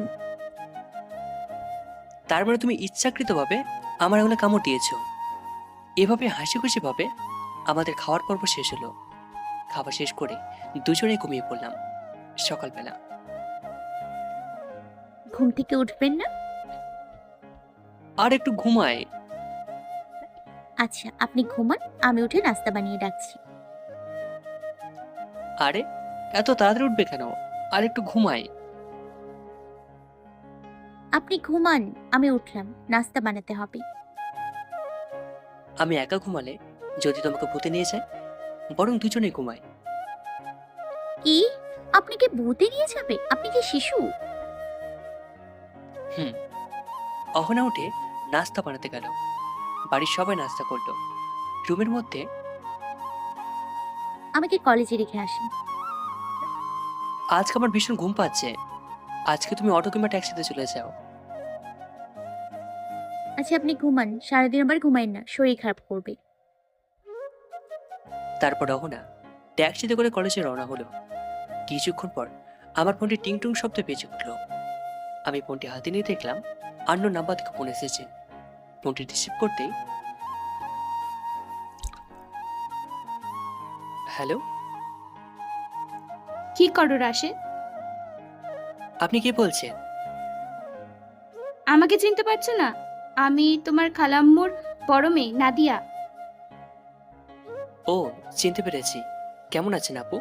তার মানে তুমি ইচ্ছাকৃতভাবে আমার আঙুলে কামড় দিয়েছো। এভাবে হাসি খুশি ভাবে আমাদের খাওয়ার পর্ব শেষ হলো। খাবার শেষ করে দুজনেই ঘুমিয়ে পড়লাম। সকালবেলা ঘুম থেকে উঠবেন না? আর একটু ঘুমায়। আচ্ছা, আপনি ঘুমান, আমি উঠে নাস্তা বানিয়ে ডাকছি। আরে এত তাড়াতাড়ি উঠবে কেন, আর একটু ঘুমায়। আপনি ঘুমান, আমি উঠলাম, নাস্তা বানাতে হবে। আমি একা ঘুমালে যদি তোমাকে ভূতে নিয়ে যায়, বরং দুজনেই ঘুমায়। কি? আপনাকে ভূতে নিয়ে যাবে? আপনি কি শিশু? হুম। অহনা উঠে নাস্তা বানাতে গেল। বাড়ির সবাই নাস্তা করলো। রুমের মধ্যে আমাকে কলেজে রেখে আসেন। আজকে আমার ভীষণ ঘুম পাচ্ছে। আজকে তুমি অটো কিংবা ট্যাক্সিতে চলে যাও। আচ্ছা আপনি ঘুমান, সারাদিন আবার ঘুমাইন না, শরীর খারাপ করবে। তারপর অহনা ট্যাক্সিতে করে কলেজে রওনা হলো। কিছুক্ষণ পর আমার ফোনটি টিংটুং শব্দে বেজে উঠল। আমি ফোনটি হাতে নিয়ে দেখলাম আন্নোন নাম্বার থেকে ফোন এসেছে। ফোনটি রিসিভ করতেই হ্যালো, কি করো রাশেদ? আপনি কি বলছেন? আমাকে চিনতে পারছো না? আমি তোমার খালাম্মুর বড় মেয়ে নাদিয়া। ও, চিনতে পেরেছি। কেমন আছেন আপু?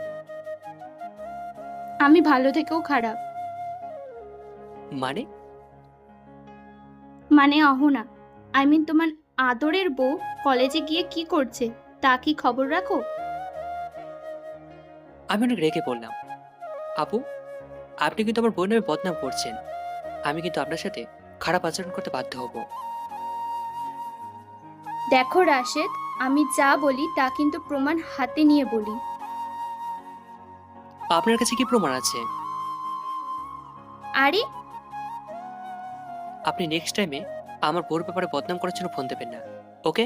আমি ভালো থেকেও খারাপ। মানে? মানে অহনা, আই মিন তোমার আদরের বউ কলেজে গিয়ে কি করছে তা কি খবর রাখো? আমি অনেক রেগে বললাম, আপু, আপনি কিন্তু আমার বোন নামে বদনাম করছেন। আমি কিন্তু আপনার সাথে খারাপ আচরণ করতে বাধ্য হব। দেখো রাশেদ, আমি যা বলি তা কিন্তু প্রমাণ হাতে নিয়ে বলি। আপনার কাছে কি প্রমাণ আছে? আরে আপনি নেক্সট টাইমে আমার বউর ব্যাপারে বদনাম করার জন্য ফোন দেবেন না, ওকে?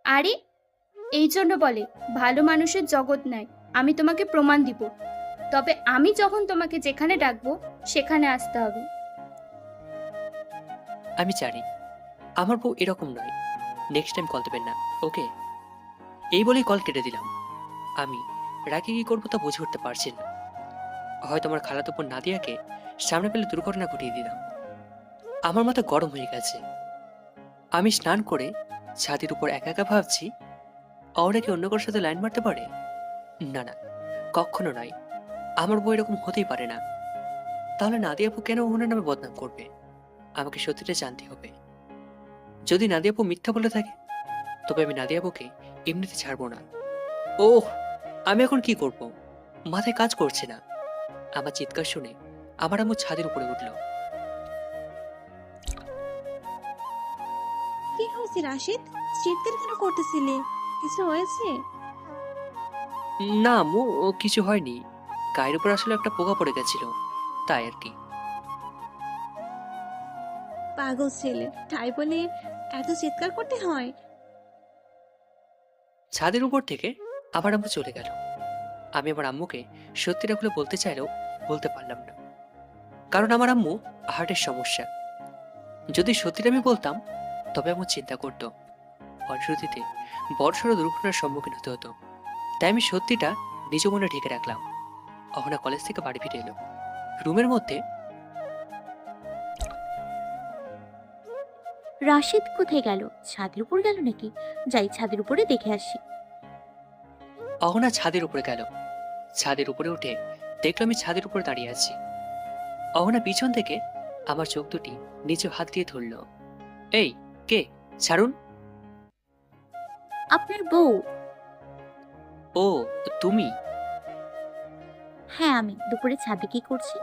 আরে এই জন্য বলে ভালো মানুষের জগৎ নাই। আমি তোমাকে প্রমাণ দিব, তবে আমি যখন তোমাকে যেখানে ডাকবো সেখানে আসতে হবে। আমি জানি আমার বউ এরকম নয়। নেক্সট টাইম কল দেবেন না, ওকে? এই বলেই কল কেটে দিলাম। আমি রাগে কি করবো তা বুঝে উঠতে পারছি না। হয়তো আমার খালাতো বোন নাদিয়াকে সামনে পেলে দুর্ঘটনা ঘটিয়ে দিলাম। আমার মাথা গরম হয়ে গেছে। আমি স্নান করে ছাদের উপর একা একা ভাবছি, ওরা কি অন্য কারোর সাথে লাইন মারতে পারে? না না, কখনো নয়। আমার বউ এরকম হতেই পারে না। তাহলে নাদিয়া আপু কেন ওনার নামে বদনাম করবে? আমাকে সত্যিটা জানতে হবে। যদি নাদিয়া আপু মিথ্যা বলে থাকে, তবে আমি নাদিয়া আপুকে এমনিতে ছাড়বো না। ওহ, আমি এখন কি করব? মাথায় কাজ করছে না। আমার চিৎকার শুনে আমার আম্মু ছাদের উপরে উঠল। কি হয়েছে রাশিদ? চিৎকার কেন করতেছিলে? কিছু হয়েছে? না আম্মু, ও কিছু হয়নি। গায়ের উপর আসলে একটা পোকা পড়ে গেছিল, তাই আর কি। পাগল ছেলে, তাই বলে এত চিৎকার করতে হয়? ছাদের উপর থেকে আমার আম্মু চলে গেল। আমি আমার আম্মুকে সত্যিটা খুলে বলতে চাইলেও বলতে পারলাম না, কারণ আমার আম্মু হার্টের সমস্যা। যদি সত্যিটা আমি বলতাম, তবে আম্মু চিন্তা করতো, ফলশ্রুতিতে বড়সড় দুর্ঘটনার সম্মুখীন হতে হতো। তাই আমি সত্যিটা নিজ মনে ঢেকে রাখলাম। অহনা কলেজ থেকে বাড়ি ফিরে এলো। রুমের মধ্যে রাশিদ কোথায় গেল? ছাদের উপর গেল নাকি? যাই ছাদের উপরে দেখে আসি। অহনা ছাদের উপরে গেল। ছাদের উপরে উঠে দেখলো আমি ছাদের উপরে দাঁড়িয়ে আছি। অহনা পিছন থেকে আমার চোখ দুটি নিচে হাত দিয়ে ধরল। এই, কে? ছাড়ুন। আপনার বউ। ও, তুমি? হ্যাঁ, আমি দুপুরে ছাদে কি করছি?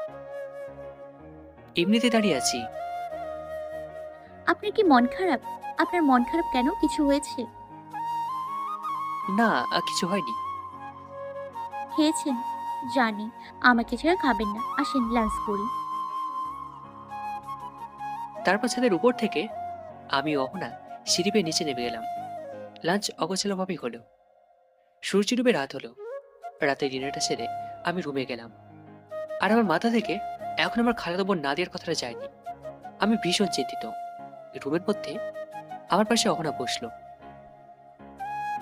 এমনিতে দাঁড়িয়ে আছি। আপনার কি মন খারাপ? আপনার মন খারাপ কেন? কিছু হয়েছে? না, কিছু হয়নি। খেয়েছেন? জানি আমাকে ছাড়া খাবেন না, আসেন লাঞ্চ করি। তারপর ছাদের উপর থেকে আমি অহনা সিঁড়ি বেয়ে নিচে নেমে গেলাম। লাঞ্চ অগোছালোভাবেই হলো। সূর্য ডুবে রাত হলো। রাতে ডিনারটা সেরে আমি রুমে গেলাম। আর আমার মাথা থেকে এখন আমার খালাতো বোন নাদিয়ার কথাটা যায়নি। আমি ভীষণ চিন্তিত। রুমের মধ্যে আমার পাশে অহনা বসলো।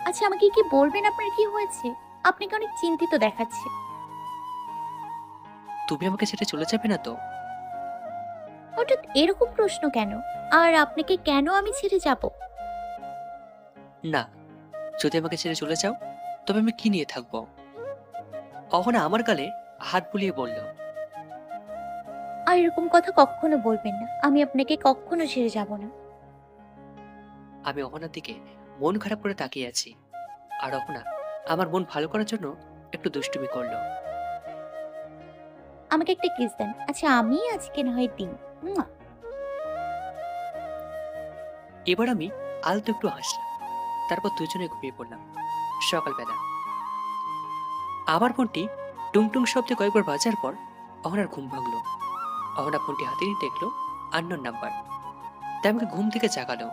আচ্ছা, আমাকে কি বলবেন আপনার কি হয়েছে? আপনাকে অনেক চিন্তিত দেখাচ্ছে। তুমি আমাকে ছেড়ে চলে যাবে না তো? হঠাৎ এরকম প্রশ্ন কেন? আর আপনাকে কেন আমি ছেড়ে যাব? না, যদি আমাকে ছেড়ে চলে যাও, তবে আমি কি নিয়ে থাকবো? অহনা আমার গালে হাত বুলিয়ে বলল। আর এরকম কথা কখনো বলবেন না, আমি আপনাকে কখনো ছেড়ে যাব না। আমি অহনার দিকে মন খারাপ করে তাকিয়ে আছি। আর অহনা আমার মন ভালো করার জন্য একটু দুষ্টুমি করলো। আমাকে একটা কিস দেন। আচ্ছা, আমি আজকে না হয় দিন। মুয়া। এবার আমি আলতো একটু হাসলাম। তারপর দুজনে ঘুমিয়ে পড়লাম। সকালবেলা আমার ফোনটি টুংটুং শব্দে কয়েকবার বাজার পর অহনার ঘুম ভাঙলো। অহনা ফোনটি হাতে নিয়ে দেখলো আননোন নাম্বার। তাই আমাকে ঘুম থেকে জাগালো।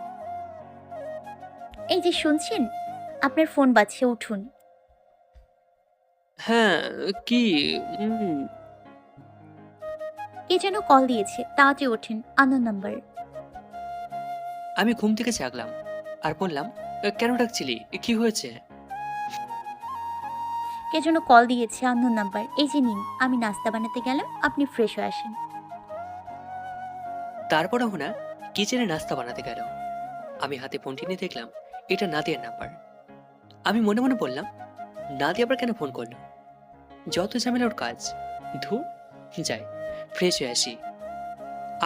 এই যে শুনছেন, আপনার ফোন বাজছে, উঠুন। হ্যাঁ, কি? কে যেন কল দিয়েছে, তাড়াতাড়ি ওঠেন, আননোন নাম্বার। আমি ঘুম থেকে জাগলাম আর বললাম, কেন ডাকছিলি? কি হয়েছে? কে যেন কল দিয়েছে, আননোন নাম্বার। এই যে নিন, আমি নাস্তা বানাতে গেলাম, আপনি ফ্রেশ হয়ে আসেন। তারপর অহনা কিচেনে নাস্তা বানাতে গেল। আমি হাতে ফোনটি নিয়ে দেখলাম এটা নাদিয়ার নাম্বার। আমি মনে মনে বললাম, নাদিয়া আবার কেন ফোন করলো? যত ঝামেলা ওর কাজ। ধুর, যাই ফ্রেশ হয়ে আসি।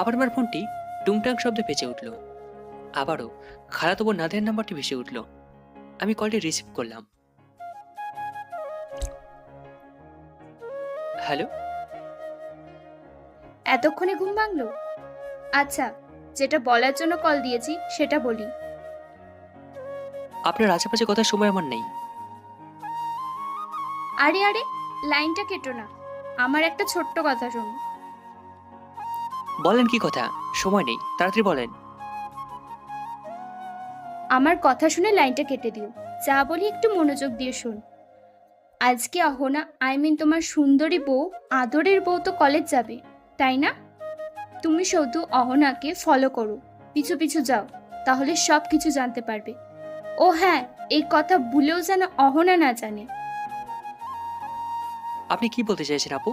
আবার আমার ফোনটি টুংটাং শব্দে বেঁচে উঠল। আবারও খালাতো বোন নাদিয়ার নাম্বারটি ভেসে উঠল। আমি কলটি রিসিভ করলাম। হ্যালো। এতক্ষণে ঘুম ভাঙলো? আচ্ছা, যেটা বলার জন্য কল দিয়েছি সেটা বলি। আপনার আশেপাশে কথার সময় আমার নেই। আরে আরে, লাইনটা কেটো না, আমার একটা ছোট্ট কথা শোনো। বলেন কি কথা? সময় নেই, তাড়াতাড়ি বলেন। আমার কথা শুনে লাইনটা কেটে দিও। যা বলি একটু মনোযোগ দিয়ে শোন। আজকে অহনা, তোমার সুন্দরী বউ, আদরের বউ তো কলেজ যাবে, তাই না? তুমি শুধু অহনাকে ফলো করো, পিছু পিছু যাও, তাহলে সব কিছু জানতে পারবে। ও হ্যাঁ, এই কথা ভুলেও যেন অহনা না জানে। আপনি কি বলতে চাইছেন আপু?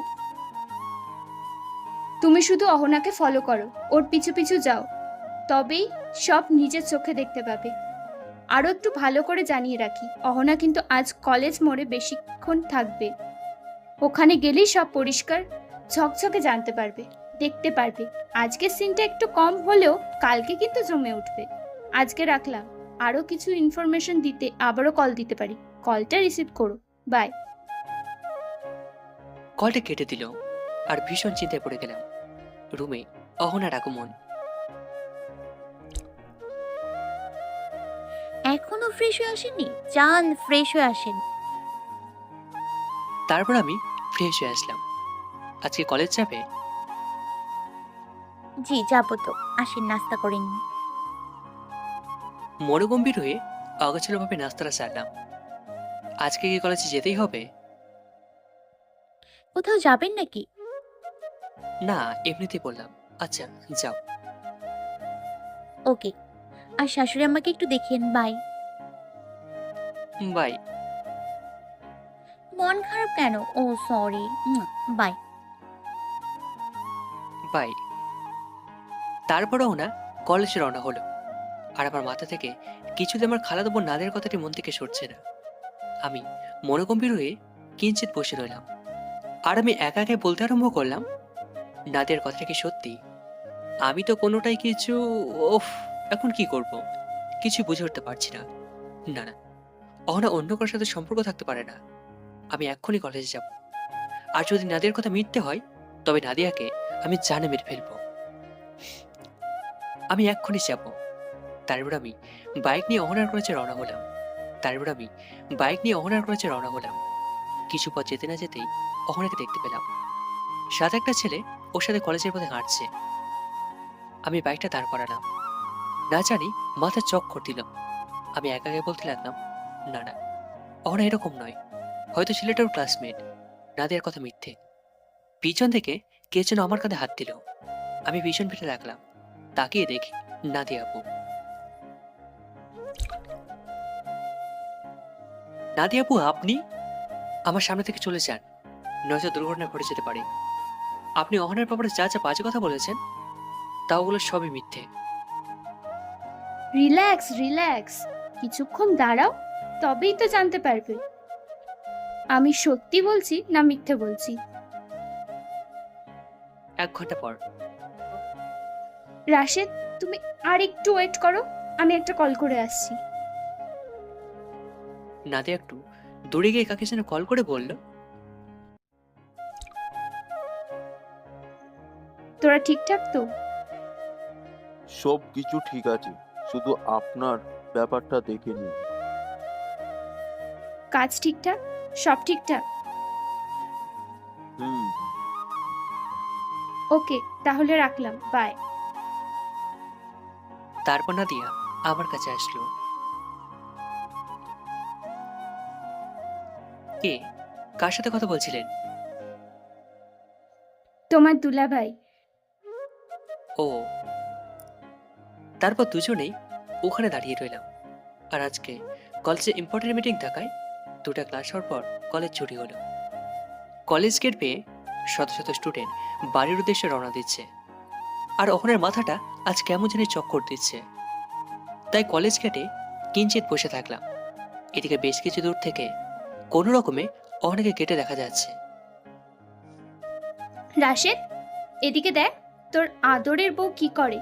তুমি শুধু অহনাকে ফলো করো, ওর পিছু পিছু যাও, তবেই সব নিজের চোখে দেখতে পাবে। আরও একটু ভালো করে জানিয়ে রাখি, অহনা কিন্তু আজ কলেজ মোড়ে বেশিক্ষণ থাকবে। ওখানে গেলেই সব পরিষ্কার ঝকঝকে জানতে পারবে, দেখতে পারবে। আজকের সিনটা একটু কম হলেও কালকে কিন্তু জমে উঠবে। আজকে রাখলাম, আরও কিছু ইনফরমেশন দিতে আবারও কল দিতে পারি, কলটা রিসিভ করো। বাই। কলটা কেটে দিল আর ভীষণ চিন্তায় পড়ে গেলাম। রুমে অহনার আগমন। এখনো ফ্রেশ হয়ে আসেননি? যান, ফ্রেশ হয়ে আসেন। তারপর আমি ফ্রেশ হয়ে আসলাম। আজকে কলেজ যাবে? জি যাবো তো, আসেন নাস্তা করে নিন। মনোগম্ভীর হয়ে অগোছালোভাবে নাস্তাটা সারলাম। আজকে কি কলেজে যেতেই হবে? কোথাও যাবেন নাকি? না, এমনিতেই বললাম। আচ্ছা, যাও। ওকে। আর শাশুড়ি আমাকে একটু দেখিয়েন। বাই। বাই। মন খারাপ কেন? ও সরি। বাই। বাই। তারপরেও না কলেজে রওনা হলো। আর আমার মাথা থেকে কিছুতে আমার খালাতো বোন নাদের কথাটি মন থেকে সরছে না। আমি মনোগম্ভীর হয়ে কিঞ্চিত বসে রইলাম। আর আমি একা একাই বলতে আরম্ভ করলাম, নাদের কথাটা কি সত্যি? আমি তো কোনোটাই কিছু। ওফ, এখন কি করব? কিছু বুঝে উঠতে পারছি না। না না, অহনা অন্য কারোর সাথে সম্পর্ক থাকতে পারে না। আমি এক্ষুনি কলেজে যাব। আর যদি নাদিয়ার কথা মিথ্যে হয়, তবে নাদিয়াকে আমি জানে মেরে ফেলবো। আমি এক্ষুনি যাব। তারপর আমি বাইক নিয়ে অহনার কলেজে রওনা হলাম। কিছু পথ যেতে না যেতেই অহনাকে দেখতে পেলাম। সাথে একটা ছেলে ওর সাথে কলেজের পথে হাঁটছে। আমি বাইকটা দাঁড় করালাম। না জানি মাথা চক্কর দিল। আমি একা একা বলতে লাগলাম, না না, অহনা এরকম নয়। হয়তো ছেলেটা ওর ক্লাসমেট। নাদিয়ার কথা মিথ্যে। পিছন থেকে কে যেন আমার কাঁধে হাত দিল। আমি পিছন ফিরে লাগলাম। তাকিয়ে দেখি নাদিয়া আপু। নাদিয়া আপু, আপনি আমার সামনে থেকে চলে যান, নয়তো দুর্ঘটনা ঘটে যেতে পারে। আপনি অহনার ব্যাপারে যা যা বাজে কথা বলেছেন, তা ওগুলো সবই মিথ্যে। রিল্যাক্স রিল্যাক্স, কিছুক্ষণ দাঁড়াও, তবেই তো জানতে পারবে আমি সত্যি বলছি না মিথ্যে বলছি। 1 ঘন্টা পর। রাশেদ, তুমি আর একটু ওয়েট করো, আমি একটা কল করে আসছি। নাদিয়া একটু দূরে গিয়ে কাকে যেন কল করে বলল, তোরা ঠিকঠাক তো? সব কিছু ঠিক আছে, শুধু আপনার ব্যাপারটা দেখে নিন। কাজ ঠিকঠাক, সব ঠিকঠাক? হুম। ওকে, তাহলে রাখলাম, বাই। তারপর নাদিয়া আমার কাছে আসলো। কে? কার সাথে কথা বলছিলেন? তোমার দুলাভাই। ও। তারপর দুজনেই ওখানে দাঁড়িয়ে রইলাম। আর আজকে কলেজে ইম্পর্টেন্ট মিটিং থাকায় দুটা ক্লাস হওয়ার পর কলেজ ছুটি হলো। কলেজ গেট পেয়ে শত শত স্টুডেন্ট বাড়ির উদ্দেশ্যে রওনা দিচ্ছে। আর অহনার মাথাটা আজ কেমন জানি চক্কর দিচ্ছে। তাই কলেজ গেটে কিঞ্চিত বসে থাকলাম। এদিকে বেশ কিছু দূর থেকে কোনো রকমে অহনাকে গেটে দেখা যাচ্ছে। রাশেদ, এদিকে দেখ, তোর আদরের বউ কি করে।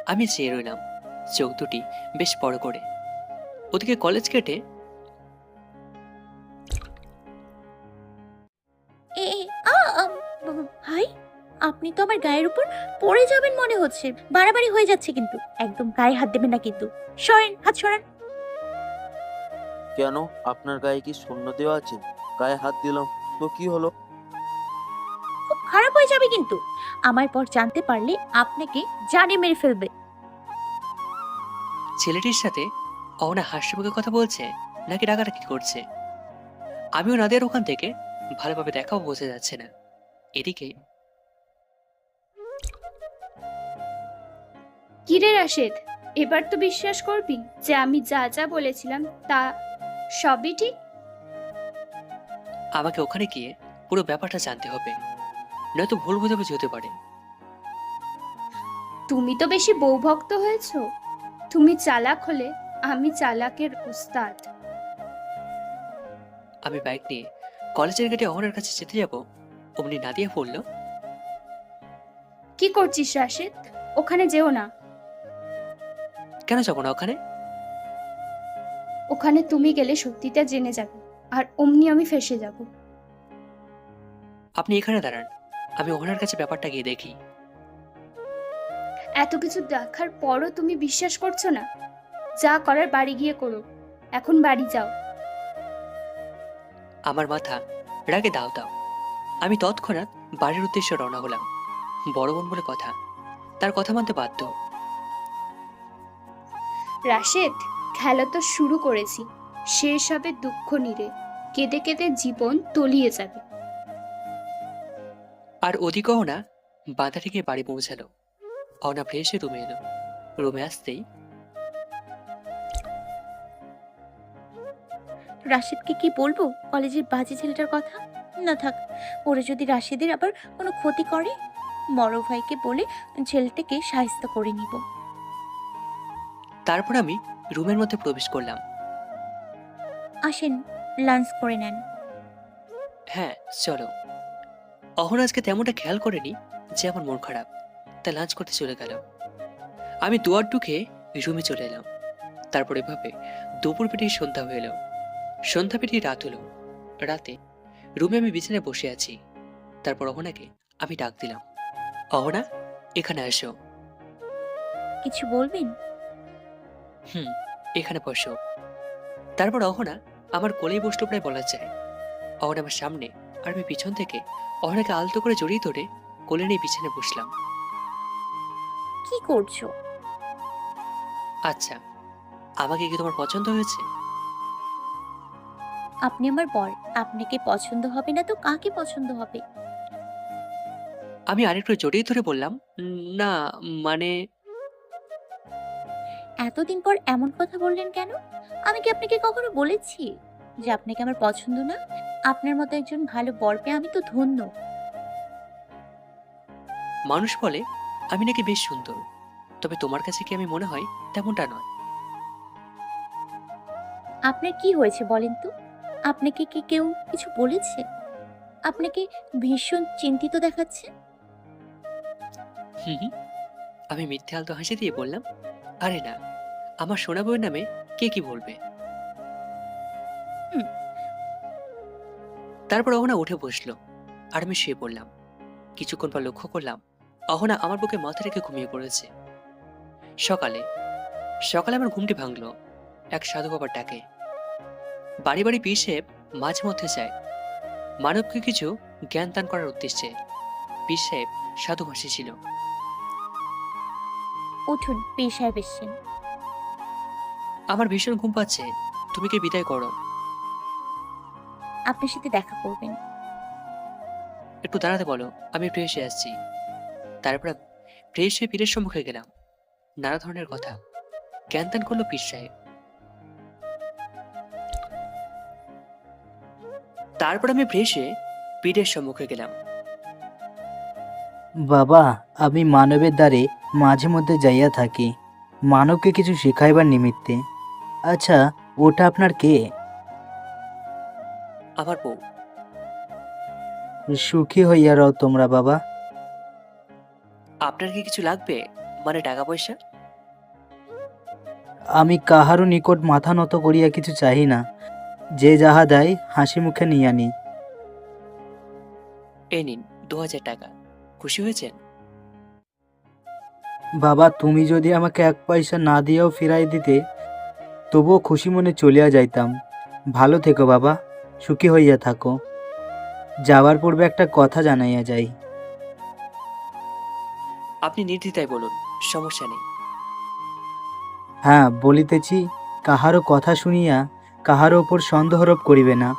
আমি চেয়ে রইলাম, চোখ দুটি বেশ বড় করে। ওদিকে কলেজ গেটে এ এ, আ, আ, ভাই, আপনি তো আমার গায়ের উপর পড়ে যাবেন মনে হচ্ছে। বাড়াবাড়ি হয়ে যাচ্ছে কিন্তু। একদম গায়ে হাত দেবেন না কিন্তু। সরেন, হাত সরান। কেন, আপনার গায়ে কি শূন্য দেওয়া আছে? গায়ে হাত দিলাম তো কি হলো? খুব খারাপ হয়ে যাবে কিন্তু। আমার পর জানতে পারলে আপনাকে জানে মেরে ফেলবে। ছেলেটির সাথে অহনা হাস্যমুখে কথা বলছে নাকি ডাকাডাকি করছে, আমিও নাদের ওখান থেকে ভালোভাবে দেখাও বোঝা যাচ্ছে না। এদিকে কিরে রাশেদ, এবার তো বিশ্বাস করবি যে আমি যা যা বলেছিলাম তা সবই ঠিক? আমাকে ওখানে গিয়ে পুরো ব্যাপারটা জানতে হবে, নয়তো ভুল বোঝাবুঝি হতে পারে। তুমি তো বেশি বউভক্ত হয়েছো। তুমি চালাক হলে আমি চালাকের উস্তাদ। আমি বাইক নিয়ে কলেজের গেটে অহনার কাছে যেতে যাব, অমনি নাদিয়া বলল, কি করছিস রাশেদ? ওখানে যেও না। কেন যাবো না ওখানে? ওখানে তুমি গেলে সত্যিটা জেনে যাবে, আর অমনি আমি ফেঁসে যাব। আপনি এখানে দাঁড়ান, আমি ওহনার কাছে ব্যাপারটা গিয়ে দেখি। এত কিছু দেখার পরও তুমি বিশ্বাস করছো না? যা করার বাড়ি গিয়ে করো। এখন বাড়ি যাও। আমার মাথা রাগে দাও দাও। আমি তৎক্ষণাৎ বাড়ির উদ্দেশ্যে রওনা হলাম। বড় বোন বলে কথা, তার কথা মানতে বাধ্য। রাশেদ, খেলা তো শুরু করেছি, শেষ হবে দুঃখ নিরে। কেঁদে কেঁদে জীবন তলিয়ে যাবে। আর ওদিকে অহনা বাধা থেকে বাড়ি পৌঁছালো। অহনা ফ্রেশ হয়ে রুমে এলো। রুমে আসতেই রাশেদকে কি বলবো কলেজের বাজে ছেলেটার কথা? না থাক, ওরা যদি রাশেদের আবার কোনো ক্ষতি করে, বড় ভাইকে বলে ছেলেটাকে সাহায্য করে নিব। তারপর আমি রুমের মধ্যে প্রবেশ করলাম। আসেন, লাঞ্চ করে নেন। হ্যাঁ চলো। অহনা আজকে তেমনটা খেয়াল করেনি যে আমার মন খারাপ, তাই লাঞ্চ করতে চলে গেল। আমি দুয়ার ঢুকে রুমে চলে এলাম। তারপর এভাবে দুপুর পেরিয়ে সন্ধ্যা হয়ে এলো। সন্ধ্যা পেরিয়ে রাত হলো। রাতে রুমে আমি বিছানায় বসে আছি। তারপর অহনাকে আমি ডাক দিলাম, অহনা এখানে আসো। কিছু বলবেন? হুম, এখানে বসো। তারপর অহনা আমার কোলেই বসলো প্রায় বলা যায়। অহনা আমার সামনে আর আমি পিছন থেকে অহনাকে আলতো করে জড়িয়ে ধরে কোলে নিয়ে বিছানায় বসলাম। কি করছো? আচ্ছা, আমাকে কি তোমার পছন্দ হয়েছে? আপনি আমার বর, আপনাকে পছন্দ হবে না তো কাকে পছন্দ হবে? আমি আরেকটু জড়িয়ে ধরে বললাম, না মানে এতদিন পর এমন কথা বললেন কেন? আমি কি আপনাকে কখনো বলেছি যে আপনাকে আমার পছন্দ না? আপনার মতো একজন ভালো বর পেয়ে আমি তো ধন্য। মানুষ বলে আমি নাকি বেশ সুন্দর, তবে তোমার কাছে কি আমি মনে হয় তেমনটা নয়। আপনার কি হয়েছে বলেন তো? আপনাকে কি কেউ কিছু বলেছে? আপনাকে ভীষণ চিন্তিত দেখাচ্ছে। হুম হুম, আমি মিথ্যে আলতো হাসি দিয়ে বললাম, আরে না, আমার সোনা বউয়ের নামে কে কি বলবে। হুম। তারপর অহনা উঠে বসলো আর আমি শুয়ে পড়লাম। কিছুক্ষণ পর লক্ষ্য করলাম অহনা আমার বুকে মাথা রেখে ঘুমিয়ে পড়েছে। সকালে সকালে আমার ঘুমটি ভাঙলো এক সাধু বাবার ডাকে। বাড়ি বাড়ি পীর সাহেব মাঝে মধ্যে যায় মানবকে কিছু জ্ঞান দান করার উদ্দেশ্যে। পীর সাহেব সাধু ভাষী ছিল। উঠুন, পীর সাহেব এসছেন। আমার ভীষণ ঘুম পাচ্ছে, তুমি কি বিদায় করো। আপনার সাথে দেখা করবেন। একটু দাঁড়াতে বলো, আমি ফ্রেশ হয়ে আসছি। তারপর ফ্রেশ হয়ে পীরের সম্মুখে গেলাম। নানা ধরনের কথা জ্ঞান দান করলো পীর সাহেব। তারপর আমি ফ্রেশ হয়ে পীরের সম্মুখে গেলাম। বাবা, আমি মানবের দ্বারে মাঝে মধ্যে যাইয়া থাকি, মানবকে কিছু শেখাইবার নিমিত্তে। আচ্ছা, ওটা আপনার কে? আমার বউ। সুখী হইয়া রও তোমরা বাবা। আপনার কি কিছু লাগবে, মানে টাকা পয়সা? আমি কাহারও নিকট মাথা নত করিয়া কিছু চাহি না, যে যাহা দেয় হাসি মুখে নিয়া নিই। এই নিন 2000 টাকা। খুশি হয়েছেন? বাবা, তুমি যদি আমাকে 1 পয়সা না দিয়েও ফিরাই দিতে, তবুও খুশি মনে চলিয়া যাইতাম। ভালো থেকো বাবা, সুখী হইয়া থাকো। যাওয়ার পূর্বে একটা কথা জানাইয়া যাই। আপনি নির্দ্বিধায় বলুন, সমস্যা নেই। হ্যাঁ, বলিতেছি, কাহারও কথা শুনিয়া কাহারও ওপর সন্দেহরোপ করিবে না,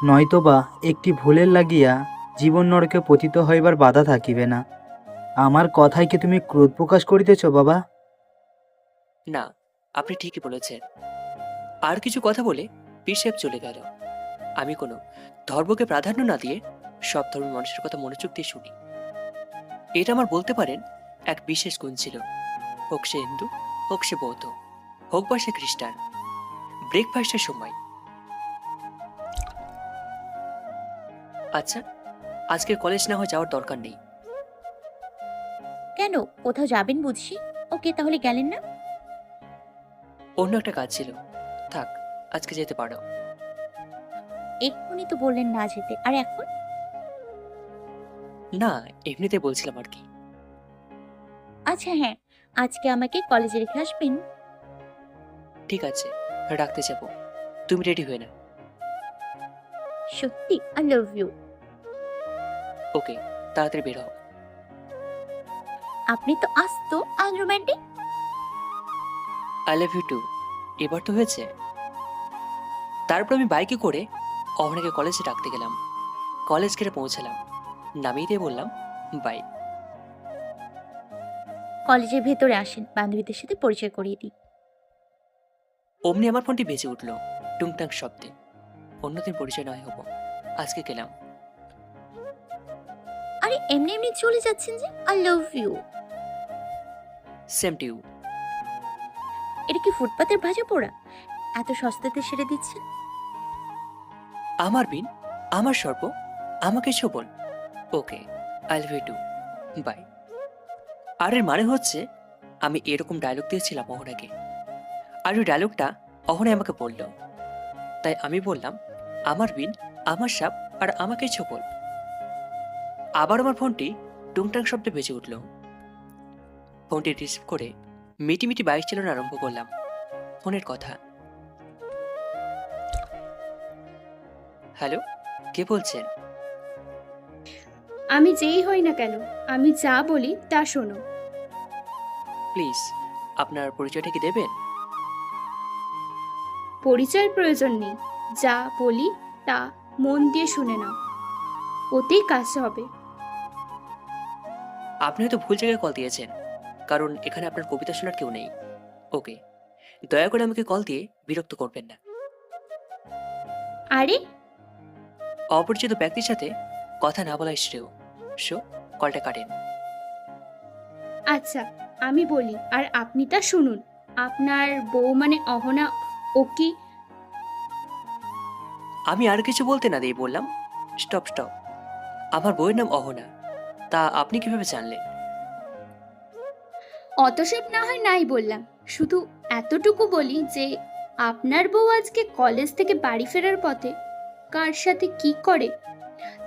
নয়তোবা একটি ভুলের লাগিয়া জীবন নরকে পতিত হইবার বাধা থাকিবে না। আমার কথায় কি তুমি ক্রোধ প্রকাশ করিতেছ বাবা? না, আপনি ঠিকই বলেছেন। আর কিছু কথা বলে পীর সাহেব চলে গেল। আমি কোনো ধর্মকে প্রাধান্য না দিয়ে সব ধর্মের মানুষের কথা মনোযোগ দিয়ে শুনি। এটা আমার বলতে পারেন এক বিশেষ গুণ ছিল। হোক সে হিন্দু, হোক সে বৌদ্ধ, হোক বা সে খ্রিস্টান। ব্রেকফাস্টের সময়, আচ্ছা আজকের কলেজ না হয় যাওয়ার দরকার নেই। কেন, কোথাও যাবেন বুঝি? ওকে, তাহলে গেলেন না? অন্য একটা কাজ ছিল, থাক আজকে যেতে পারো। এক্ষুনি তো বললেন না যেতে, আর এখন? না, এমনিতে বলছিলাম আর কি। আচ্ছা হ্যাঁ, আজকে আমাকে কলেজে রেখে আসবেন? ঠিক আছে, রাখতে যাব। তুমি রেডি হয়ে না? সত্যি, আই লাভ ইউ। ওকে, তাড়াতাড়ি বের হও। আপনি তো আস্ত unromantic. I love you too. এবার তো হয়েছে। তারপর আমি বাইকে করে অহনাকে কলেজে ডাকতে গেলাম। কলেজ ঘেরে পৌঁছালাম, নামিয়ে দিয়ে বললাম বাই। কলেজের ভেতরে আসেন, বান্ধবীদের সাথে পরিচয় করিয়ে দিই। অমনি আমার ফোনটি বেজে উঠল টুংটাং শব্দে। অন্যদিন পরিচয় নয় হবো, আজকে গেলাম। আরে এমনি এমনি চলে যাচ্ছেন যে? I love you. Same to you. এটা কি ফুটপাতের ভাজা পোড়া? এত সস্তাতে সেরে দিচ্ছেন? আমার বিন, আমার সর্ব, আমাকে শোভন। Okay, I love you too, bye. আর এর মানে হচ্ছে আমি এরকম ডায়লগ দিয়েছিলাম অহনাকে, আর ওই ডায়লগটা অহনাই আমাকে বলল। তাই আমি বললাম আমার বিন, আমার সাপ, আর আমাকে ছোপল। আবার আমার ফোনটি টুংটাং শব্দে বেজে উঠল। ফোনটি রিসিভ করে মিটি মিটি বাইক চালানো আরম্ভ করলাম। ফোনের কথা। হ্যালো, কে বলছেন? আমি যেই হই না কেন, আমি যা বলি তা শোনো। প্লিজ আপনার পরিচয়টা কি দেবেন? পরিচয়ের প্রয়োজন নেই, যা বলি তা মন দিয়ে শুনে নাও, ওতেই কাজ হবে। আপনি হয়তো ভুল জায়গায় কল দিয়েছেন, কারণ এখানে আপনার কবিতা শোনার কেউ নেই। ওকে, দয়া করে আমাকে কল দিয়ে বিরক্ত করবেন না। আরে অপরিচিত ব্যক্তির সাথে কথা না বলাই শ্রেয়। সো কলটা কাটেন। আচ্ছা, আমি বলি আর আপনি তা শুনুন। আপনার বউ মানে অহনা, ও কি? আমি আর কিছু বলতে না দিয়ে বললাম স্টপ স্টপ। আমার বইয়ের নাম অহনা, তা আপনি কিভাবে জানলেন? অত সব না হয় নাই বললাম, শুধু এতটুকু বলি যে আপনার বউ আজকে কলেজ থেকে বাড়ি ফেরার পথে কার সাথে কি করে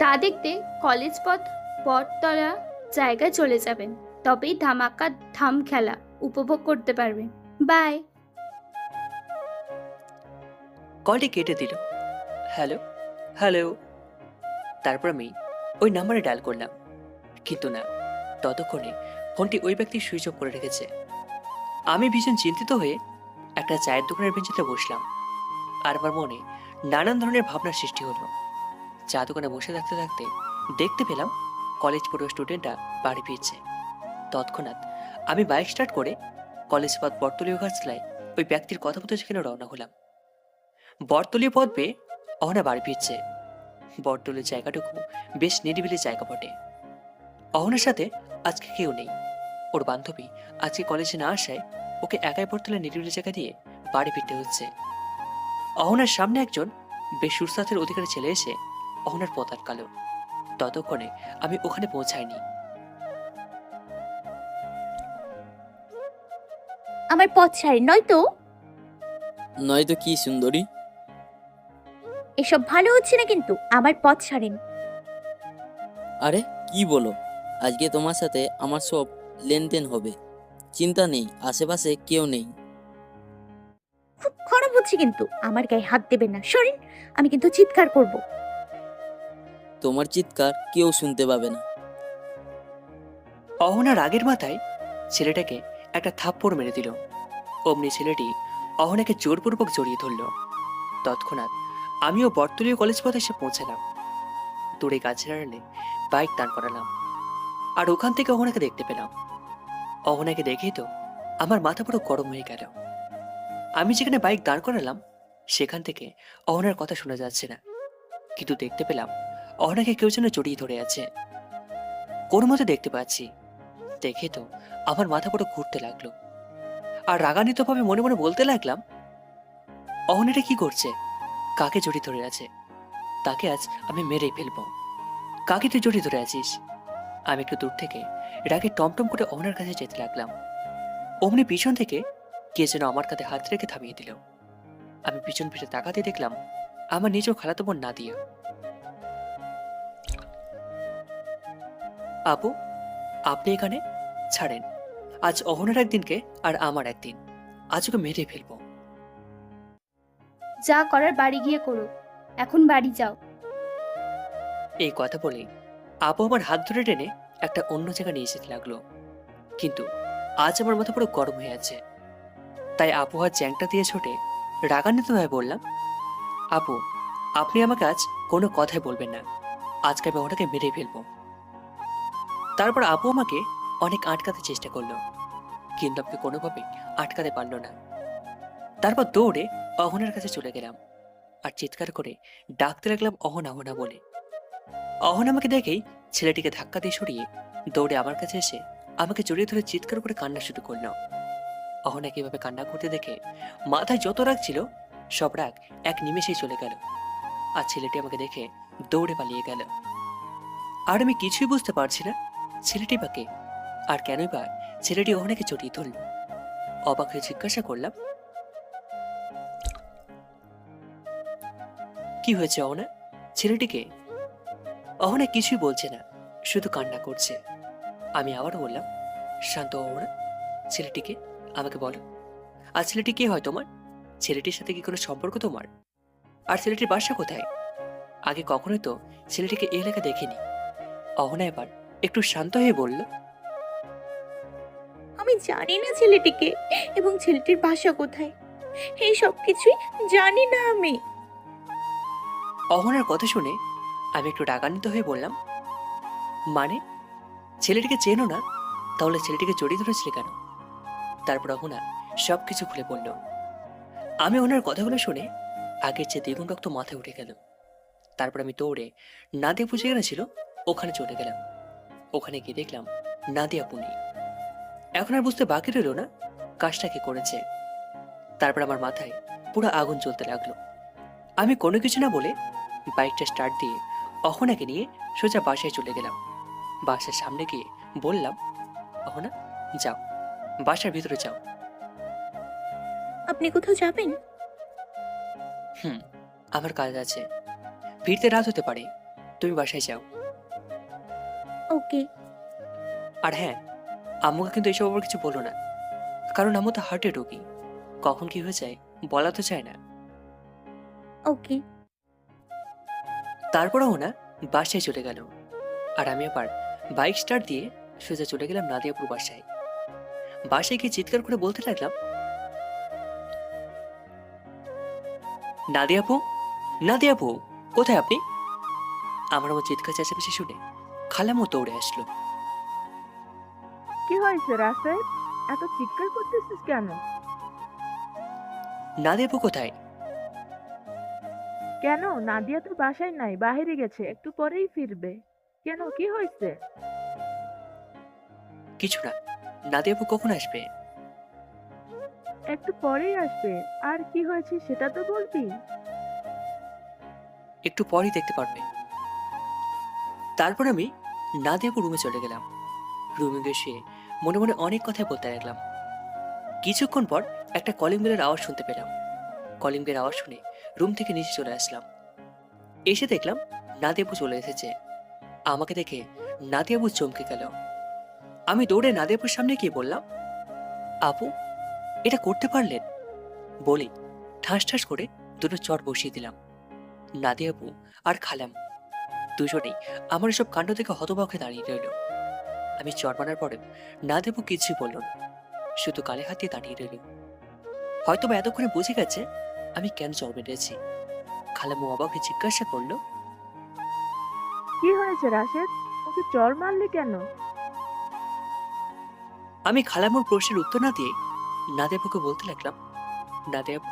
তা দেখতে কলেজ পথ বটতলা জায়গায় চলে যাবেন, তবেই ধামাকা ধাম খেলা উপভোগ করতে পারবেন। বাই। কলটি কেটে দিল। Hello hello. তারপর আমি ওই নাম্বারে ডায়াল করলাম, কিন্তু না, ততক্ষণে ফোনটি ওই ব্যক্তি সুইচ অফ করে রেখেছে। আমি ভীষণ চিন্তিত হয়ে একটা চায়ের দোকানের বেঞ্চিতে বসলাম, আর আমার মনে নানান ধরনের ভাবনার সৃষ্টি হলো। চা দোকানে বসে থাকতে থাকতে দেখতে পেলাম কলেজ পড়ুয়া স্টুডেন্টরা বাড়ি ফিরছে। তৎক্ষণাৎ আমি বাইক স্টার্ট করে কলেজ পথ বটতলীয় গাছতলায় ওই ব্যক্তির কথা মতো সেখানে রওনা হলাম। বটতলীয় পথ পেয়ে অহনা বাড়ি ফিরছে। বটতলের জায়গাটুকু বেশ নিরিবিলি জায়গা বটে। অহনার সাথে আজকে কেউ নেই। ওর বান্ধবী আজকে কলেজে না আসায় ওকে একাই বটতলের নিরিবিলি জায়গা দিয়ে বাড়ি ফিরতে হচ্ছে। অহনার সামনে একজন বেশ সুস্বাস্থ্যের অধিকারী ছেলে এসে অহনার পথ আটকালো। ততক্ষণে আমি ওখানে পৌঁছাইনি। আমার পথ ছাড়েন, নয়তো নয়তো কি সুন্দরী? এসব ভালো হচ্ছে না, কিন্তু আমার পথ ছাড়েন। আরে কি বলো, আজকে তোমার সাথে আমার সব লেনদেন হবে। চিন্তা নেই, আশেপাশে কেউ নেই। খুব খারাপ হচ্ছে, কিন্তু আমার গায়ে হাত দেবেন না, সরেন। আমি কিন্তু চিৎকার করব। তোমার চিৎকার কেউ শুনতে পাবে না। অহনার আগের মাথায় ছেলেটাকে একটা থাপ্পড় মেরে দিল। অমনি ছেলেটি অহনাকে জোরপূর্বক জড়িয়ে ধরল। তৎক্ষণাৎ আমিও বটতলীয় কলেজ পথে এসে পৌঁছালাম। দূরে গাছের আড়ালে বাইক দাঁড় করালাম, আর ওখান থেকে অহনাকে দেখতে পেলাম। অহনাকে দেখেই তো আমার মাথা পুরো গরম হয়ে গেল। আমি যেখানে বাইক দাঁড় করালাম সেখান থেকে অহনার কথা শোনা যাচ্ছে না, কিন্তু দেখতে পেলাম অহনাকে কেউ যেন জড়িয়ে ধরে আছে। কোন মতে দেখতে পাচ্ছি, দেখে তো আমার মাথা পুরো ঘুরতে লাগলো। আর রাগান্বিত ভাবে মনে মনে বলতে লাগলাম, অহনাটা কি করছে? কাকে জড়িয়ে ধরে আছে? তাকে আজ আমি মেরেই ফেলবো। কাকে তুই জড়িয়ে ধরে আছিস? আমি একটু দূর থেকে রাগে টমটম করে অহনার কাছে যেতে লাগলাম। অমনি পিছন থেকে কে যেন আমার কাঁধে হাত রেখে থামিয়ে দিল। আমি পিছন ফিরে তাকাতে দেখলাম আমার নিজের খালাতো বোন নাদিয়া। আপু, আপনি এখানে? ছাড়েন, আজ অহনার একদিনকে আর আমার একদিন। আজ ওকে মেরে ফেলবো। যা করার বাড়ি গিয়ে করো, এখন বাড়ি যাও। এই কথা বলে আপু আমার হাত ধরে টেনে একটা অন্য জায়গায় নিয়ে যেতে লাগলো। কিন্তু আজ আমার মাথা পুরো গরম হয়ে আছে। তাই আপু হাত চ্যাংটা দিয়ে ছোটে রাগান্বিত হয়ে বললাম, আপু, আপনি আমাকে আজ কোনো কথাই বলবেন না। আজকে আমি ওটাকে মেরে ফেলবো। তারপর আপু আমাকে অনেক আটকাতে চেষ্টা করলো, কিন্তু আমাকে কোনোভাবে আটকাতে পারলো না। তারপর দৌড়ে অহনার কাছে চলে গেলাম আর চিৎকার করে ডাকতে লাগলাম অহনা অহনা বলে। অহনা আমাকে দেখেই ছেলেটিকে ধাক্কা দিয়ে সরিয়ে দৌড়ে আমার কাছে এসে আমাকে জড়িয়ে ধরে চিৎকার করে কান্না শুরু করলো। অহনা কিভাবে কান্না করতে দেখে মাথায় যত রাগ ছিল সব রাগ এক নিমেষেই চলে গেল, আর ছেলেটি আমাকে দেখে দৌড়ে পালিয়ে গেল। আর আমি কিছুই বুঝতে পারছি না ছেলেটি বা কে, আর কেনই বা ছেলেটি অহনাকে জড়িয়ে ধরল। অবাক হয়ে জিজ্ঞাসা করলাম, কি হয়েছে অহনা? ছেলেটিকে? অহনা কিছুই বলছে না, শুধু কান্না করছে। আমি আবারও বললাম, শান্ত অহনা, ছেলেটিকে আমাকে বলো। আর ছেলেটি কে হয় তোমার? ছেলেটির সাথে কি কোনো সম্পর্ক তোমার? আর ছেলেটির বাসা কোথায়? আগে কখনোই তো ছেলেটিকে এই এলাকা দেখিনি। অহনা এবার একটু শান্ত হয়ে বলল, আমি জানি না ছেলেটিকে এবং ছেলেটির বাসা কোথায়। এই সব কিছুই জানি না আমি। অহনার কথা শুনে আমি একটু রাগান্বিত হয়ে বললাম, মানে ছেলেটিকে চেনো না? তাহলে ছেলেটিকে জড়িয়ে ধরেছিলে কেন? তারপর অহনা সবকিছু খুলে বলল। আমি ওনার কথাগুলো শুনে আগের চেয়ে দ্বিগুণ রক্ত মাথায় উঠে গেল। তারপর আমি দৌড়ে নাদিয়া পুজো যেখানে ছিল ওখানে চলে গেলাম। ওখানে গিয়ে দেখলাম নাদিয়া আপু নেই। এখন আর বুঝতে বাকি রইল না কাজটা কে করেছে। তারপর আমার মাথায় পুরো আগুন জ্বলতে লাগলো। আমি কোনো কিছু না বলে বাইকটা স্টার্ট দিয়ে অহনাকে নিয়ে সোজা বাসায় চলে গেলাম। বাসার সামনে গিয়ে বললাম, অহনা যাও, বাসার ভিতরে যাও। আপনি কোথাও যাবেন? আমার কাজ আছে, ফিরতে রাত হতে পারে, তুমি বাসায় যাও। ওকে। আর হ্যাঁ, আম্মুকে কিন্তু এসব আবার কিছু বলো না, কারণ আম্মু তো হার্টে রোগী, কখন কি হয়ে যায় বলা তো চায় না। ওকে। তারপরও না বাসায় চলে গেল, আর আমি আবার বাইক স্টার্ট দিয়ে সোজা চলে গেলাম নাদিয়াপুর বাসায়। বাসায় গিয়ে চিৎকার করে বলতে লাগলাম, নাদিয়াপু, নাদিয়াপু, কোথায় আপনি? আমার আমার চিৎকার চেঁচামেচি শুনে খালামও দৌড়ে আসলো। কি হয়েছে রাসেল, এত চিৎকার করতেছিস কেন? নাদিয়াপু কোথায়? কেন? নাদিয়া তো বাসায় নাই, বাহিরে গেছে, একটু পরেই ফিরবে। কেন, কি হয়েছে? কিছু না। নাদিয়া আপু কখন আসবে? একটু পরেই আসবে। আর কি হয়েছে সেটা তো বলবি। একটু পরেই দেখতে পারবে। তারপর আমি নাদিয়া আপু রুমে চলে গেলাম। রুমে গিয়ে শুয়ে মনে মনে অনেক কথাই বলতে লাগলাম। কিছুক্ষণ পর একটা কলিং বেলের আওয়াজ শুনতে পেলাম। কলিং বেলের আওয়াজ শুনে রুম থেকে নিচে চলে আসলাম। এসে দেখলাম নাদিয়া আপু চলে এসেছে। আমাকে দেখে নাদিয়া আপু চমকে গেল। আমি দৌড়ে নাদিয়া আপুর সামনে গিয়ে বললাম, আপু এটা করতে পারলেন? বলি ঠাস ঠাস করে দুটো চট বসিয়ে দিলাম। নাদিয়া আপু আর খালাম দুজনেই আমার সব কাণ্ড দেখে হতবাক হয়ে দাঁড়িয়ে রইল। আমি চট মারার পরে নাদিয়া আপু কিছুই বলল না, শুধু গালে হাত দিয়ে দাঁড়িয়ে রইল। হয়তো বা এতক্ষণে বুঝে গেছে আমি কেন চট মেরেছি। খালামু অবাকে জিজ্ঞাসা করলো, কি হয়েছে রাশেদ? ওকে চড় মারলি কেন? আমি খালামুর প্রশ্নের উত্তর না দিয়ে নাদিয়া আপুকে বলতে লাগলাম, নাদিয়া আপু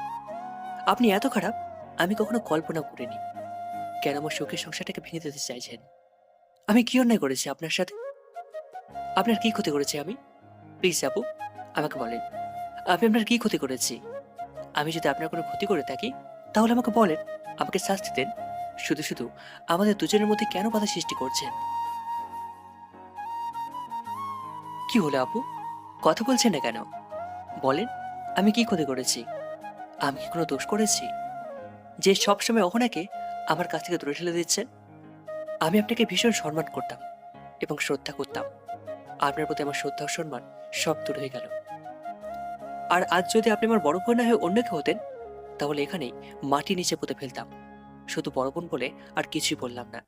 আপনি এত খারাপ আমি কখনো কল্পনা করিনি। কেন আমার সুখের সংসারটাকে ভেঙে দিতে চাইছেন? আমি কি অন্যায় করেছি আপনার সাথে? আপনার কি ক্ষতি করেছি আমি? প্লিজ আপু আমাকে বলেন, আমি আপনার কি ক্ষতি করেছি? আমি যদি আপনার কোনো ক্ষতি করে থাকি তাহলে আমাকে বলেন, আমাকে শাস্তি দেন। শুধু শুধু আমাদের দুজনের মধ্যে কেন বাধা সৃষ্টি করছেন? কি হলো আপু, কথা বলছেন না কেন? বলেন আমি কি ক্ষতি করেছি? আমি কি কোনো দোষ করেছি যে সবসময় অহনাকে আমার কাছ থেকে দূরে ঠেলে দিচ্ছেন? আমি আপনাকে ভীষণ সম্মান করতাম এবং শ্রদ্ধা করতাম। আপনার প্রতি আমার শ্রদ্ধা ও সম্মান সব দূর হয়ে গেল। আর আজ যদি আপনি আমার বড় বোন না হয়ে অন্য কেউ হতেন তাহলে এখানেই মাটি নিচে পুঁতে ফেলতাম। শুধু বড় বোন বলে আর কিছুই বললাম না।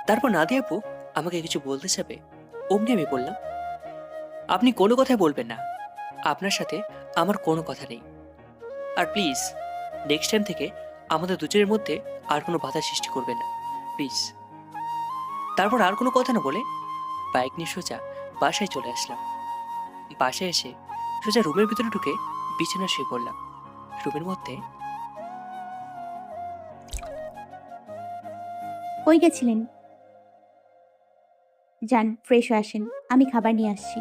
তারপর নাদিয়া আপু আমাকে কিছু বলতে যাবে, অমনি আমি বললাম, আপনি কোনো কথাই বলবেন না। আপনার সাথে আমার কোনো কথা নেই। আর প্লিজ নেক্সট টাইম থেকে আমাদের দুজনের মধ্যে আর কোনো বাধা সৃষ্টি করবেন না, প্লিজ। তারপর আর কোনো কথা না বলে বাইক নিয়ে সোজা বাসায় চলে আসলাম। বাসায় এসে সোজা রুমের ভিতরে ঢুকে বিছানা শুয়ে পড়লাম। রুমের মধ্যে কই গেছিলেন? যান, ফ্রেশ হয়ে আসেন, আমি খাবার নিয়ে আসছি।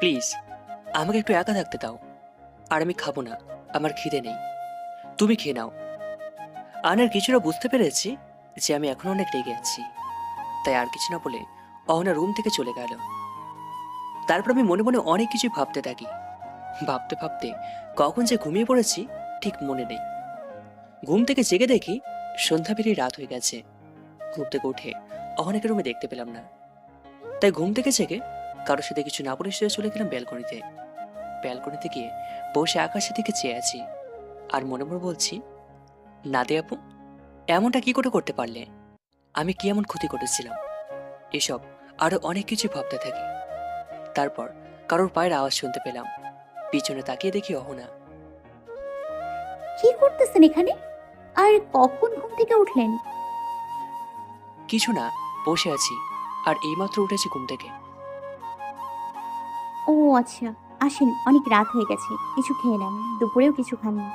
প্লিজ আমাকে একটু একা থাকতে দাও। আর আমি খাবো না, আমার খিদে নেই, তুমি খেয়ে নাও। আনার কিছুটা বুঝতে পেরেছি যে আমি এখন অনেক রেগে আছি, তাই আর কিছু না বলে অহনা রুম থেকে চলে গেল। তারপর আমি মনে মনে অনেক কিছু ভাবতে থাকি। ভাবতে ভাবতে কখন যে ঘুমিয়ে পড়েছি ঠিক মনে নেই। ঘুম থেকে জেগে দেখি সন্ধ্যা পেরিয়ে রাত হয়ে গেছে। ঘুম থেকে উঠে অহনাকে রুমে দেখতে পেলাম না, তাই ঘুম থেকে জেগে কারোর সাথে কিছু না বলে শুয়ে চলে গেলাম ব্যালকনিতে। ব্যালকনিতে গিয়ে বসে আকাশের দিকে চেয়ে আছি আর মনে মনে বলছি, নাদিয়া আপু এমনটা কি করে করতে পারলে? আমি কি এমন ক্ষতি করেছিলাম? এসব আরো অনেক কিছু ভাবতে থাকি। তারপর কারোর পায়ের আওয়াজ শুনতে পেলাম। পিছনে তাকিয়ে দেখি অহনা। কি করতেছেন এখানে? আর কখন ঘুম থেকে উঠলেন? কিছু না, বসে আছি আর এইমাত্র উঠেছি ঘুম থেকে। ও আচ্ছা, আসেন, অনেক রাত হয়ে গেছে, কিছু খেয়ে নেন, দুপুরেও কিছু খাননি।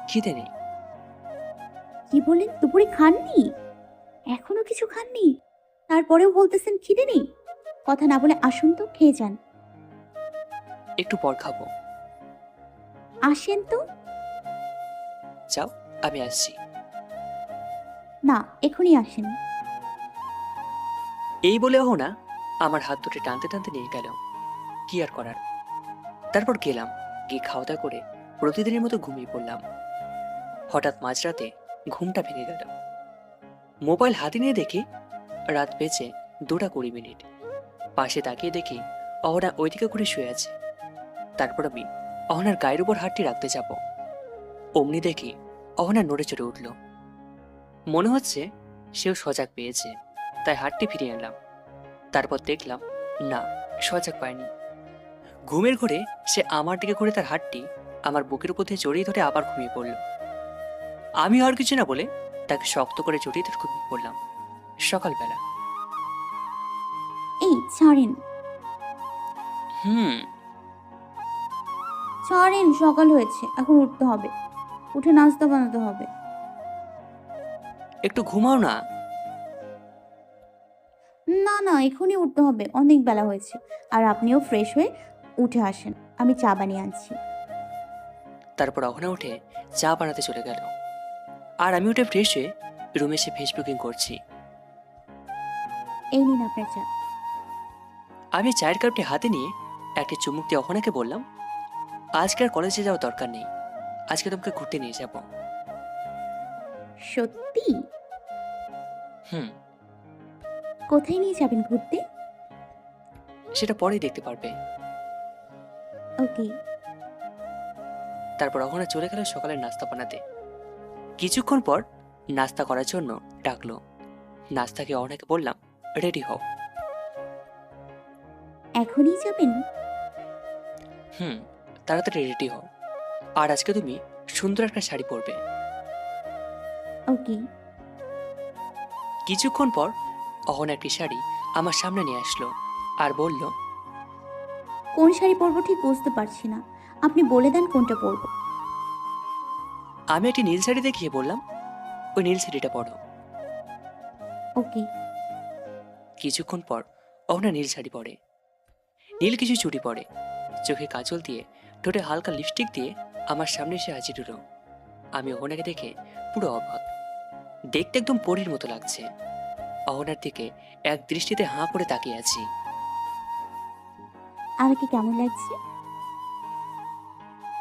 খিদে নেই। কি বলেন, দুপুরে খাননি? এখনো কিছু খাননি? তারপরেও বলতেছেন খিদে নেই? কথা না বলে আসুন তো, খেয়ে যান। একটু পর খাবো। আসেন তো। যাও, আমি আসছি। না, এখনই আসেন। এই বলে অহনা আমার হাত দুটো টানতে টানতে নিয়ে গেল। কি আর করার। তারপর গেলাম, গিয়ে খাওয়া দাওয়া করে প্রতিদিনের মতো ঘুমিয়ে পড়লাম। হঠাৎ মাঝরাতে ঘুমটা ভেঙে গেল। মোবাইল হাতে নিয়ে দেখি রাত বেজে 2:20। পাশে তাকিয়ে দেখি অহনা ওইদিকে করে শুয়ে আছে। তারপর আমি অহনার গায়ের উপর হাতটি রাখতে যাব, অমনি দেখি অহনা নড়ে চড়ে উঠল। মনে হচ্ছে সেও সজাগ পেয়েছে, তাই হাতটি ফিরিয়ে আনলাম। তারপর দেখলাম না, সজাগ পায়নি। ঘুমের ঘোরে সে আমার দিকে ঘুরে তার হাতটি আমার বুকের উপর দিয়ে জড়িয়ে ধরে আবার ঘুমিয়ে পড়ল। আমি আর কিছু না বলে তাকে শক্ত করে জড়িয়ে ধরে ঘুমিয়ে পড়লাম। সকালবেলা। এই ছাড়েন, হুম ছাড়েন, সকাল হয়েছে, এখন উঠতে হবে। উঠে নাস্তা বানাতে হবে। একটু ঘুমাও না। না না, এখনই উঠতে হবে, অনেক বেলা হয়েছে। আর আপনিও ফ্রেশ হয়ে উঠে আসেন, আমি চা বানিয়ে আনছি। তারপর অহনা উঠে চা বানাতে চলে গেল, আর আমি উঠে ফ্রেশ হয়ে রুমে এসে ফেসবুকিং করছি। এই নিন আপনার চা। আমি চায়ের কাপটি হাতে নিয়ে একটা চুমুক দিয়ে অহনাকে বললাম, আজকে আর কলেজে যাওয়ার দরকার নেই, আজকে তোমাকে ঘুরতে নিয়ে যাব। সত্যি? হুম। কোথায় নিয়ে যাবেন ঘুরতে? সেটা পরেই দেখতে পারবে। ওকে। তারপর অহনা চলে গেল সকালের নাস্তা বানাতে। কিছুক্ষণ পর নাস্তা করার জন্য ডাকলো। নাস্তাকে অহনাকে বললাম, রেডি হও। এখনই যাবেন? হুম, তাড়াতাড়ি রেডি হও। আর আজকে তুমি সুন্দর একটা শাড়ি পরবে। ওকে। কিছুক্ষণ পর অহনা একটি শাড়ি আমার সামনে নিয়ে আসলো আর বলল, কোন শাড়ি পরবো ঠিক বুঝতে পারছি না, আপনি বলে দেন কোনটা পরবো। আমি একটি নীল শাড়ি দেখিয়ে বললাম, ওই নীল শাড়িটা পরো। ওকে। কিছুক্ষণ পর অহনা নীল শাড়ি পরে, নীল কিছু চুড়ি পরে, চোখে কাজল দিয়ে, ঠোঁটে হালকা লিপস্টিক দিয়ে আমার সামনে এসে হাজির হলো। আমি অহনাকে দেখে পুরো অবাক, দেখতে একদম পরীর মতো লাগছে। অহনার দিকে এক দৃষ্টিতে হাঁ করে তাকিয়ে আছি। আমাকে কেমন লাগছে?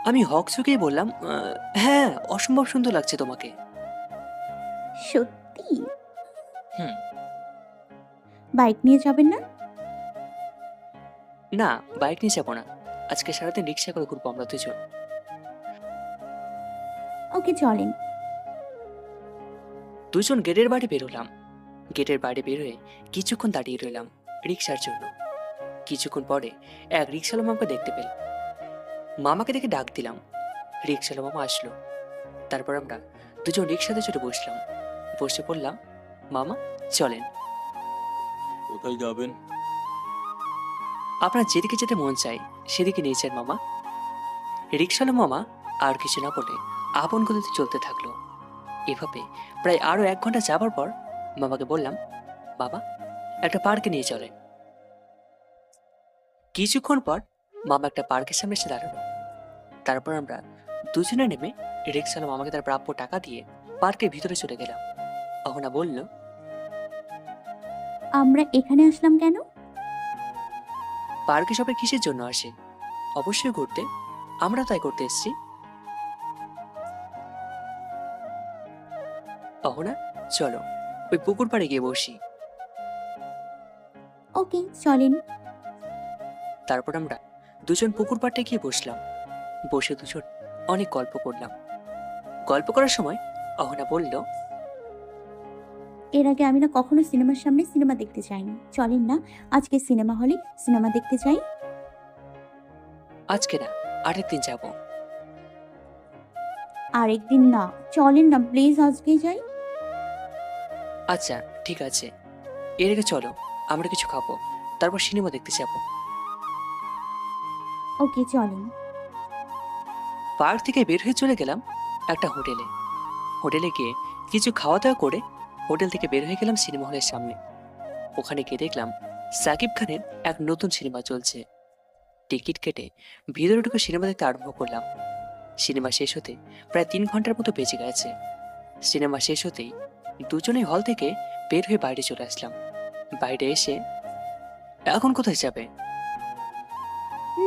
আমি হক চুকিয়ে বললাম, হ্যাঁ, অসম্ভব সুন্দর লাগছে তোমাকে। সত্যি? হুম। বাইক নিয়ে যাবেন না? না, বাইক নিয়ে যাবো না, আজকে সারাদিন রিক্সা করে ঘুরবো আমরা দুজন। ওকে চলেন। দুজন গেটের বাইরে বেরোলাম। গেটের বাইরে বেরোয় কিছুক্ষণ দাঁড়িয়ে রইলাম রিক্সার জন্য। কিছুক্ষণ পরে এক রিক্সাওয়ালা মামাকে দেখতে পেলাম। মামাকে দেখে ডাক দিলাম, রিক্সাওয়ালা মামা আসলো। তারপর আমরা দুজন রিক্সাতে চড়ে বসলাম। বসে পড়লাম, মামা চলেন। কোথায় যাবেন? আপনার যেদিকে যেতে মন চাই সেদিকে নিয়ে যান মামা। রিক্সাওয়ালা মামা আর কিছু না বলে আপন গতিতে চলতে থাকলো। এভাবে প্রায় আরো 1 ঘন্টা যাবার পর মামাকে বললাম, বাবা একটা পার্কে নিয়ে চলেন। কিছুক্ষণ পর মামা একটা পার্কের সামনে এসে দাঁড়ালো। তারপর আমরা দুজনে নেমে রিক্সাওয়ালা মামাকে তার প্রাপ্য টাকা দিয়ে পার্কের ভিতরে চলে গেলাম। অহনা বলল, আমরা এখানে আসলাম কেন? পার্কে সবাই কিসের জন্য আসে? অবশ্যই ঘুরতে, আমরা তাই করতে এসেছি। অহনা চলো ওই পুকুর পাড়ে গিয়ে বসি। ওকে চলেন। তারপর আমরা দুজন পুকুর পাড়ে গিয়ে বসলাম। বসে দুজন অনেক গল্প করলাম। গল্প করার সময় অহনা বলল, এর আগে আমি না কখনো সিনেমার সামনে সিনেমা দেখতে যাইনি, চলেন না আজকে সিনেমা হলে সিনেমা দেখতে যাই। আজকে না, আরেকদিন যাব। আরেকদিন না, চলেন না প্লিজ, আজকে যাই। আচ্ছা ঠিক আছে, এর আগে চলো আমরা কিছু খাবো, তারপর সিনেমা দেখতে যাব। ওকে চলেন। পার্ক থেকে বের হয়ে চলে গেলাম একটা হোটেলে। হোটেলে গিয়ে কিছু খাওয়া দাওয়া করে হোটেল থেকে বের হয়ে গেলাম সিনেমা হলের সামনে। ওখানে গিয়ে দেখলাম সাকিব খানের এক নতুন সিনেমা চলছে। টিকিট কেটে ভিতরে ঢুকে সিনেমা দেখতে আরম্ভ করলাম। সিনেমা শেষ হতে প্রায় 3 ঘন্টার মতো বেঁচে গেছে। সিনেমা শেষ হতেই দুজনেই হল থেকে বের হয়ে বাইরে চলে আসলাম। বাইরে এসে, এখন কোথায় যাবে?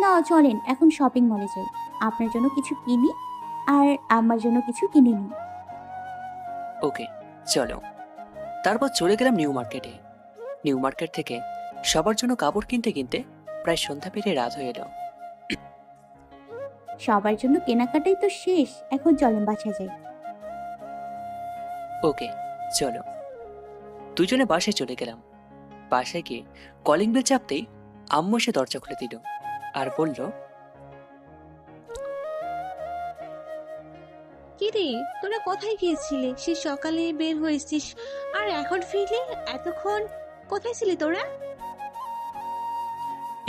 না চলেন এখন শপিং মলে যাই, আপনার জন্য কিছু কিনি আর আমার জন্য কিছু কিনে নিই। ওকে চলো। তারপর চলে গেলাম নিউ মার্কেটে। নিউ মার্কেট থেকে সবার জন্য কাপড় কিনতে কিনতে প্রায় সন্ধ্যা পেরিয়ে রাত হয়ে এলো। সবার জন্য কেনাকাটাই তো শেষ, এখন চলেন বাসায় যাই। ওকে চলো। দুজনে বাসায় চলে গেলাম। বাসায় গিয়ে কলিং বেল চাপতেই আম্মু এসে দরজা খুলে দিল আর বলল, কিরে, তোরা কোথায় গিয়েছিলি? সে সকালে বের হয়েছিস আর এখন ফিরলি? এতক্ষণ কোথায় ছিলি তোরা?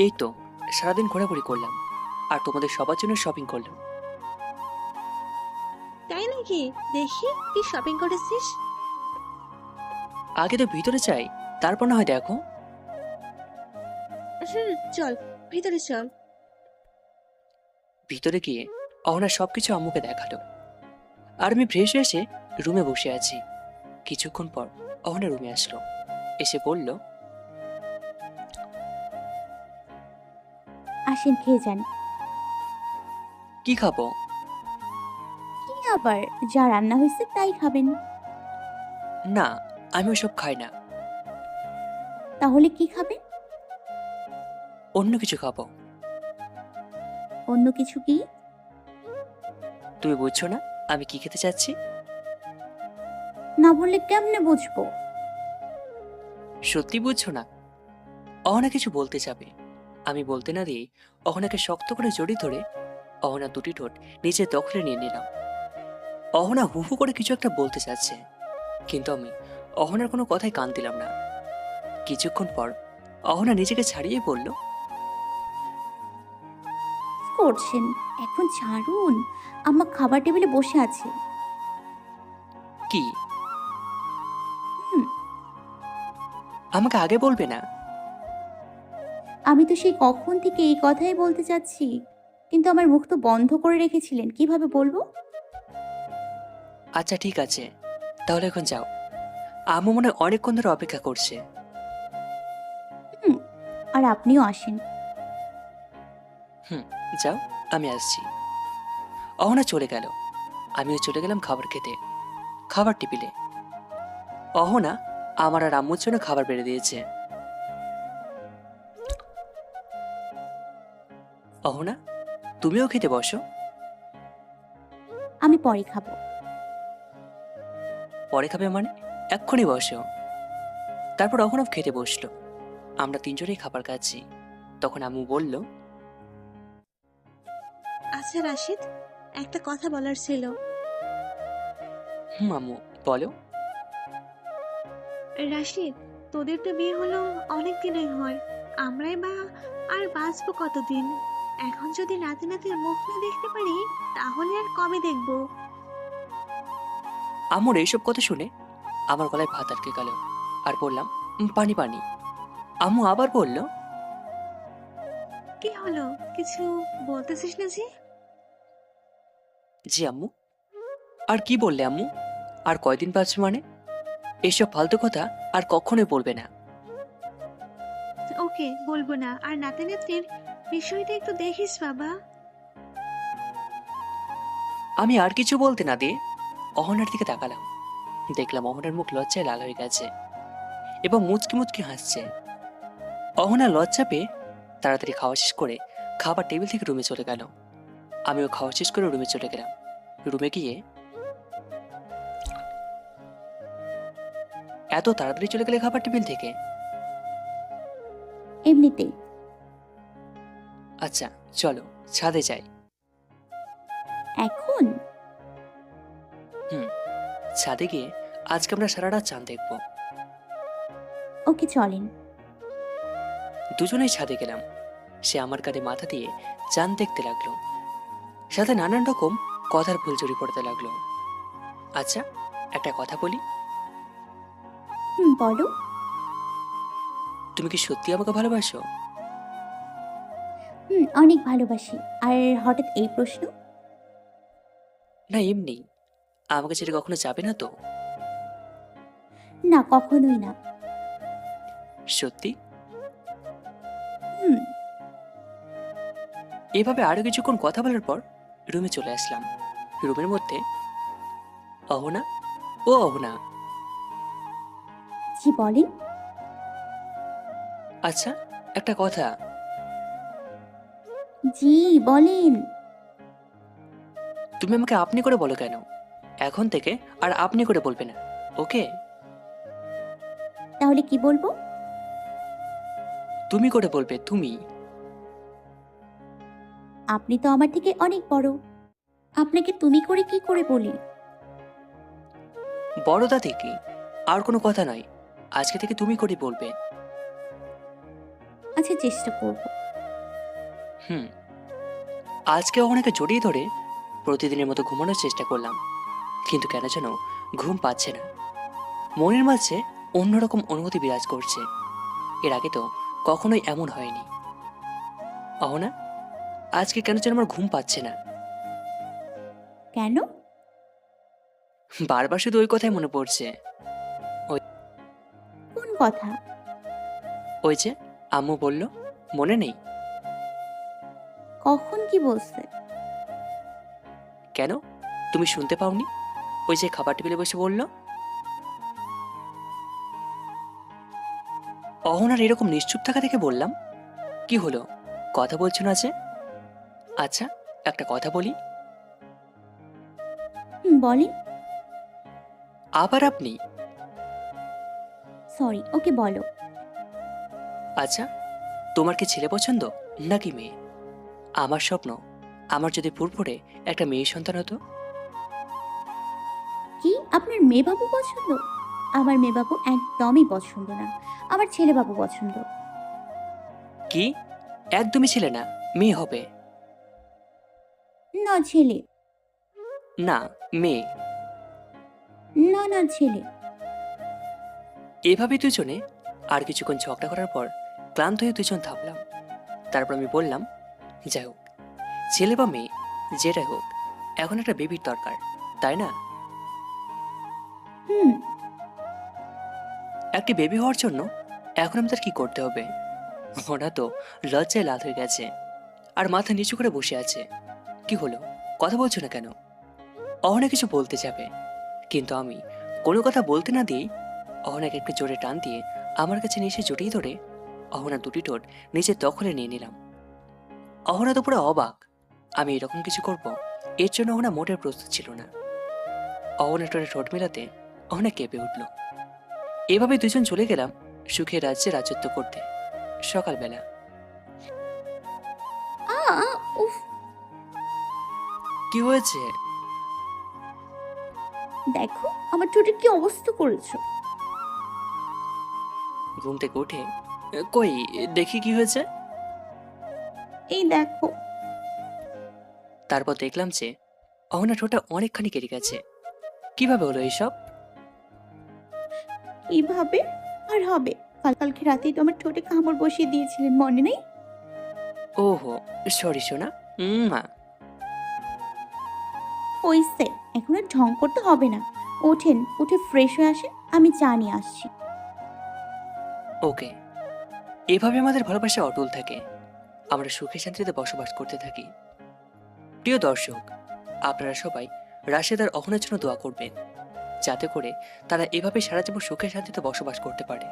এই তো সারাদিন ঘোরাঘুরি করলাম আর তোমাদের সবার জন্য শপিং করলাম। তাই নাকি? দেখি কি শপিং করেছিস। আগে তো ভিতরে চাই, তারপর না হয় দেখো। চল, ভিতরে চল। ভিতরে গিয়ে অহনা সবকিছু আম্মুকে দেখালো, আর আমি ফ্রেশ হয়ে এসে রুমে বসে আছি। কিছুক্ষণ পর অহনা রুমে আসলো, এসে বলল, আসেন, খেয়ে যান। কি খাবো? কি আবার, যা রান্না হয়েছে তাই খাবেন। না, আমি ওসব খাই না, তাহলে কি খাবেন? অন্য কিছু খাবো। অন্য কিছু কি? তুমি বুঝছো না আমি কি খেতে চাচ্ছি? না বললে কেমনে বুঝবো? সত্যি বুঝছো না? অহনা কিছু বলতে যাবে, আমি বলতে না দিয়ে অহনাকে শক্ত করে জড়িয়ে ধরে অহনা দুটি ঠোঁট নিজের দখলে নিয়ে নিলাম। অহনা হু হু করে কিছু একটা বলতে চাচ্ছে, কিন্তু আমি অহনার কোনো কথায় কান দিলাম না। কিছুক্ষণ পর অহনা নিজেকে ছাড়িয়ে বলল, কি করছেন? এখন ছাড়ুন, আম্মা খাবার টেবিলে বসে আছে। কি? হুম, আমাকে আগে বলবে না? আমি তো সেই কখন থেকে এই কথাই বলতে চাচ্ছি, কিন্তু আমার মুখ তো বন্ধ করে রেখেছিলেন, কিভাবে বলবো? আচ্ছা ঠিক আছে, তাহলে এখন যাও, আম্মু মনে হয় অনেকক্ষণ ধরে অপেক্ষা করছে। হুম, আর আপনিও আসেন। যাও, আমি আসছি। অহনা চলে গেল, আমিও চলে গেলাম খাবার খেতে। খাবার টেবিলে অহনা আমার আর আম্মুর জন্য খাবার বেড়ে দিয়েছে। অহনা, তুমিও খেতে বসো। আমি পরে খাবো। পরে খাবে মানে? এক্ষুনি বসো। তারপর অহনা খেতে বসলো, আমরা তিনজনেই খাবার খাচ্ছি। তখন আম্মু বলল, আচ্ছা রাশিদ, একটা কথা বলার ছিল। আম্মু বলো। রাশিদ, তোদের তো বিয়ে হলো অনেক দিনই হয়, আমরাই বা আর বাঁচবো কতদিন? এখন যদি নাতি নাতির মুখ না দেখতে পারি, তাহলে আর কবে দেখবো? আম্মুর এইসব কথা শুনে আমার গলায় ভাত আটকে গেল, আর বললাম, পানি পানি। আম্মু আবার বলল, কি হলো, কিছু বলতেছিস না জি? জি আম্মু। আর কি বললে আম্মু? আর কয়দিন বাঁচবে মানে? এইসব ফালতু কথা আর কখনোই বলবে না। ওকে, বলবো না। আর নাতি নাতনির বিষয়টা একটু দেখিস বাবা। আমি আর কিছু বলতে না দিয়ে অহনার দিকে তাকালাম, দেখলাম অহনার মুখ লজ্জায় লাল হয়ে গেছে এবং মুচকি মুচকি হাসছে। অহনা লজ্জা পেয়ে তাড়াতাড়ি খাওয়া শেষ করে খাবার টেবিল থেকে রুমে চলে গেল। আমিও খাওয়া শেষ করে রুমে চলে গেলাম। রুমে গিয়ে, এত তাড়াতাড়ি চলে গেলে খাবার টেবিল থেকে? এমনিতেই। আচ্ছা চলো ছাদে যাই। এখন? ছাদে গিয়ে আজকে আমরা সারা রাত চাঁদ দেখবো। ওকে, চলেন। দুজনেই ছাদে গেলাম। সে আমার কাঁধে মাথা দিয়ে চাঁদ দেখতে লাগলো, সাথে নানান রকম কথার ফুলঝুরি পড়তে লাগলো। আচ্ছা একটা কথা বলি, হুম, বলো। তুমি কি সত্যি আমাকে ভালোবাসো? হুম, অনেক ভালোবাসি। আর হঠাৎ এই প্রশ্ন? না এমনি, আমাকে ছেড়ে কখনো যাবে না তো? না, কখনোই না। সত্যি? হুম। এভাবে আরো কিছুক্ষণ কথা বলার পর রুমে চলে আসলাম। রুমের মধ্যে অহনা, ও অহনা। জি বলেন। আচ্ছা একটা কথা, জি বলেন। তুমি আমাকে আপনি করে বলো কেন? এখন থেকে আর আপনি করে বলবে না, ওকে? তাহলে কি বলবো? তুমি করে বলবে, তুমি। আপনি তো আমার থেকে অনেক বড়, আপনাকে তুমি করে কি করে বলি? বড়দা থেকে আর কোনো কথা নয়, আজকে থেকে তুমি করে বলবে। আচ্ছা, চেষ্টা করব। আজকে অহনাকে জড়িয়ে ধরে প্রতিদিনের মতো ঘুমানোর চেষ্টা করলাম, কিন্তু কেন যেন ঘুম পাচ্ছে না। মনের মাঝে অন্যরকম অনুভূতি বিরাজ করছে। এর আগে তো কখনোই এমন হয়নি। অহনা, আজকে কেন যেন আমার ঘুম পাচ্ছে না। কেন? বারবার শুধু ওই কথাই মনে পড়ছে। কোন কথা? ওই যে আম্মু বলল, মনে নেই? কখন কি বলছে? কেন, তুমি শুনতে পাওনি? ওই যে খাবার টেবিলে বসে বলল। অহনার এরকম নিশ্চুপ থাকা থেকে বললাম, কি হলো, কথা বলছো না যে? আচ্ছা, একটা কথা বলি। বলেন। আবার আপনি? সরি, ওকে বলো। আচ্ছা, তোমার কি ছেলে পছন্দ নাকি মেয়ে? আমার স্বপ্ন, আমার যদি ফুরফুরে একটা মেয়ে সন্তান হতো। কি আপনার মেয়ে বাবু পছন্দ? আমার মেয়ে বাবু একদমই পছন্দ না, আমার ছেলে বাবু পছন্দ। কি, একদমই ছেলে না, মেয়ে হবে? না ছেলে। না, মেয়ে। না না ছেলে। এভাবে দুজনে আর কিছুক্ষণ ঝগড়া করার পর ক্লান্ত হয়ে দুজন থামলাম। তারপর আমি বললাম, যাই হোক, ছেলে বা মেয়ে যেটাই হোক, এখন একটা বেবির দরকার, তাই না? হুম। একটি বেবি হওয়ার জন্য এখন আমাদের কি করতে হবে? ওরা তো লজ্জায় লাল হয়ে গেছে আর মাথা নিচু করে বসে আছে। কি হলো, কথা বলছো না কেন? অহনা কিছু বলতে যাবে, কিন্তু আমি কোনো কথা বলতে না দিয়ে অহনাকে একটু জোরে টান দিয়ে আমার কাছে নিয়ে এসে জড়িয়ে ধরে অহনা দুটি ঠোঁট নিজের দখলে নিয়ে নিলাম। অহনা তো পুরো অবাক, আমি এরকম কিছু করব এর জন্য অহনা মোটের প্রস্তুত ছিল না। অহনা ঠোঁটে ঠোঁট মেলাতে অহনা কেঁপে উঠল। এভাবে দুজন চলে গেলাম সুখের রাজ্যে রাজত্ব করতে। সকালবেলা। আ আ, উফ। কি হয়েছে? দেখো আমার ঠোঁটের কি অবস্থা করেছো। ঘুম থেকে উঠে কই দেখি কি হয়েছে। এই দেখো। তারপর দেখলাম যে অহনা ঠোঁটটা অনেকখানি কেটে গেছে। কিভাবে হলো এইসব? এইভাবে আর হবে? কালকে রাতেই তো আমার ঠোঁটে কামড় বসিয়ে দিয়েছিলেন, মনে নেই? ওহো, সরি সোনা। মা। হইছে, এখন আর ঢং করতে হবে না। ওঠেন, উঠে ফ্রেশ হয়ে আসেন, আমি চা নিয়ে আসছি। ওকে। এভাবে আমাদের ভালোবাসা অটল থাকে, আমরা সুখে শান্তিতে বসবাস করতে থাকি। প্রিয় দর্শক, আপনারা সবাই রাশেদ আর অহনার জন্য দোয়া করবেন, যাতে করে তারা এভাবে সারা জীবন সুখে শান্তিতে বসবাস করতে পারে।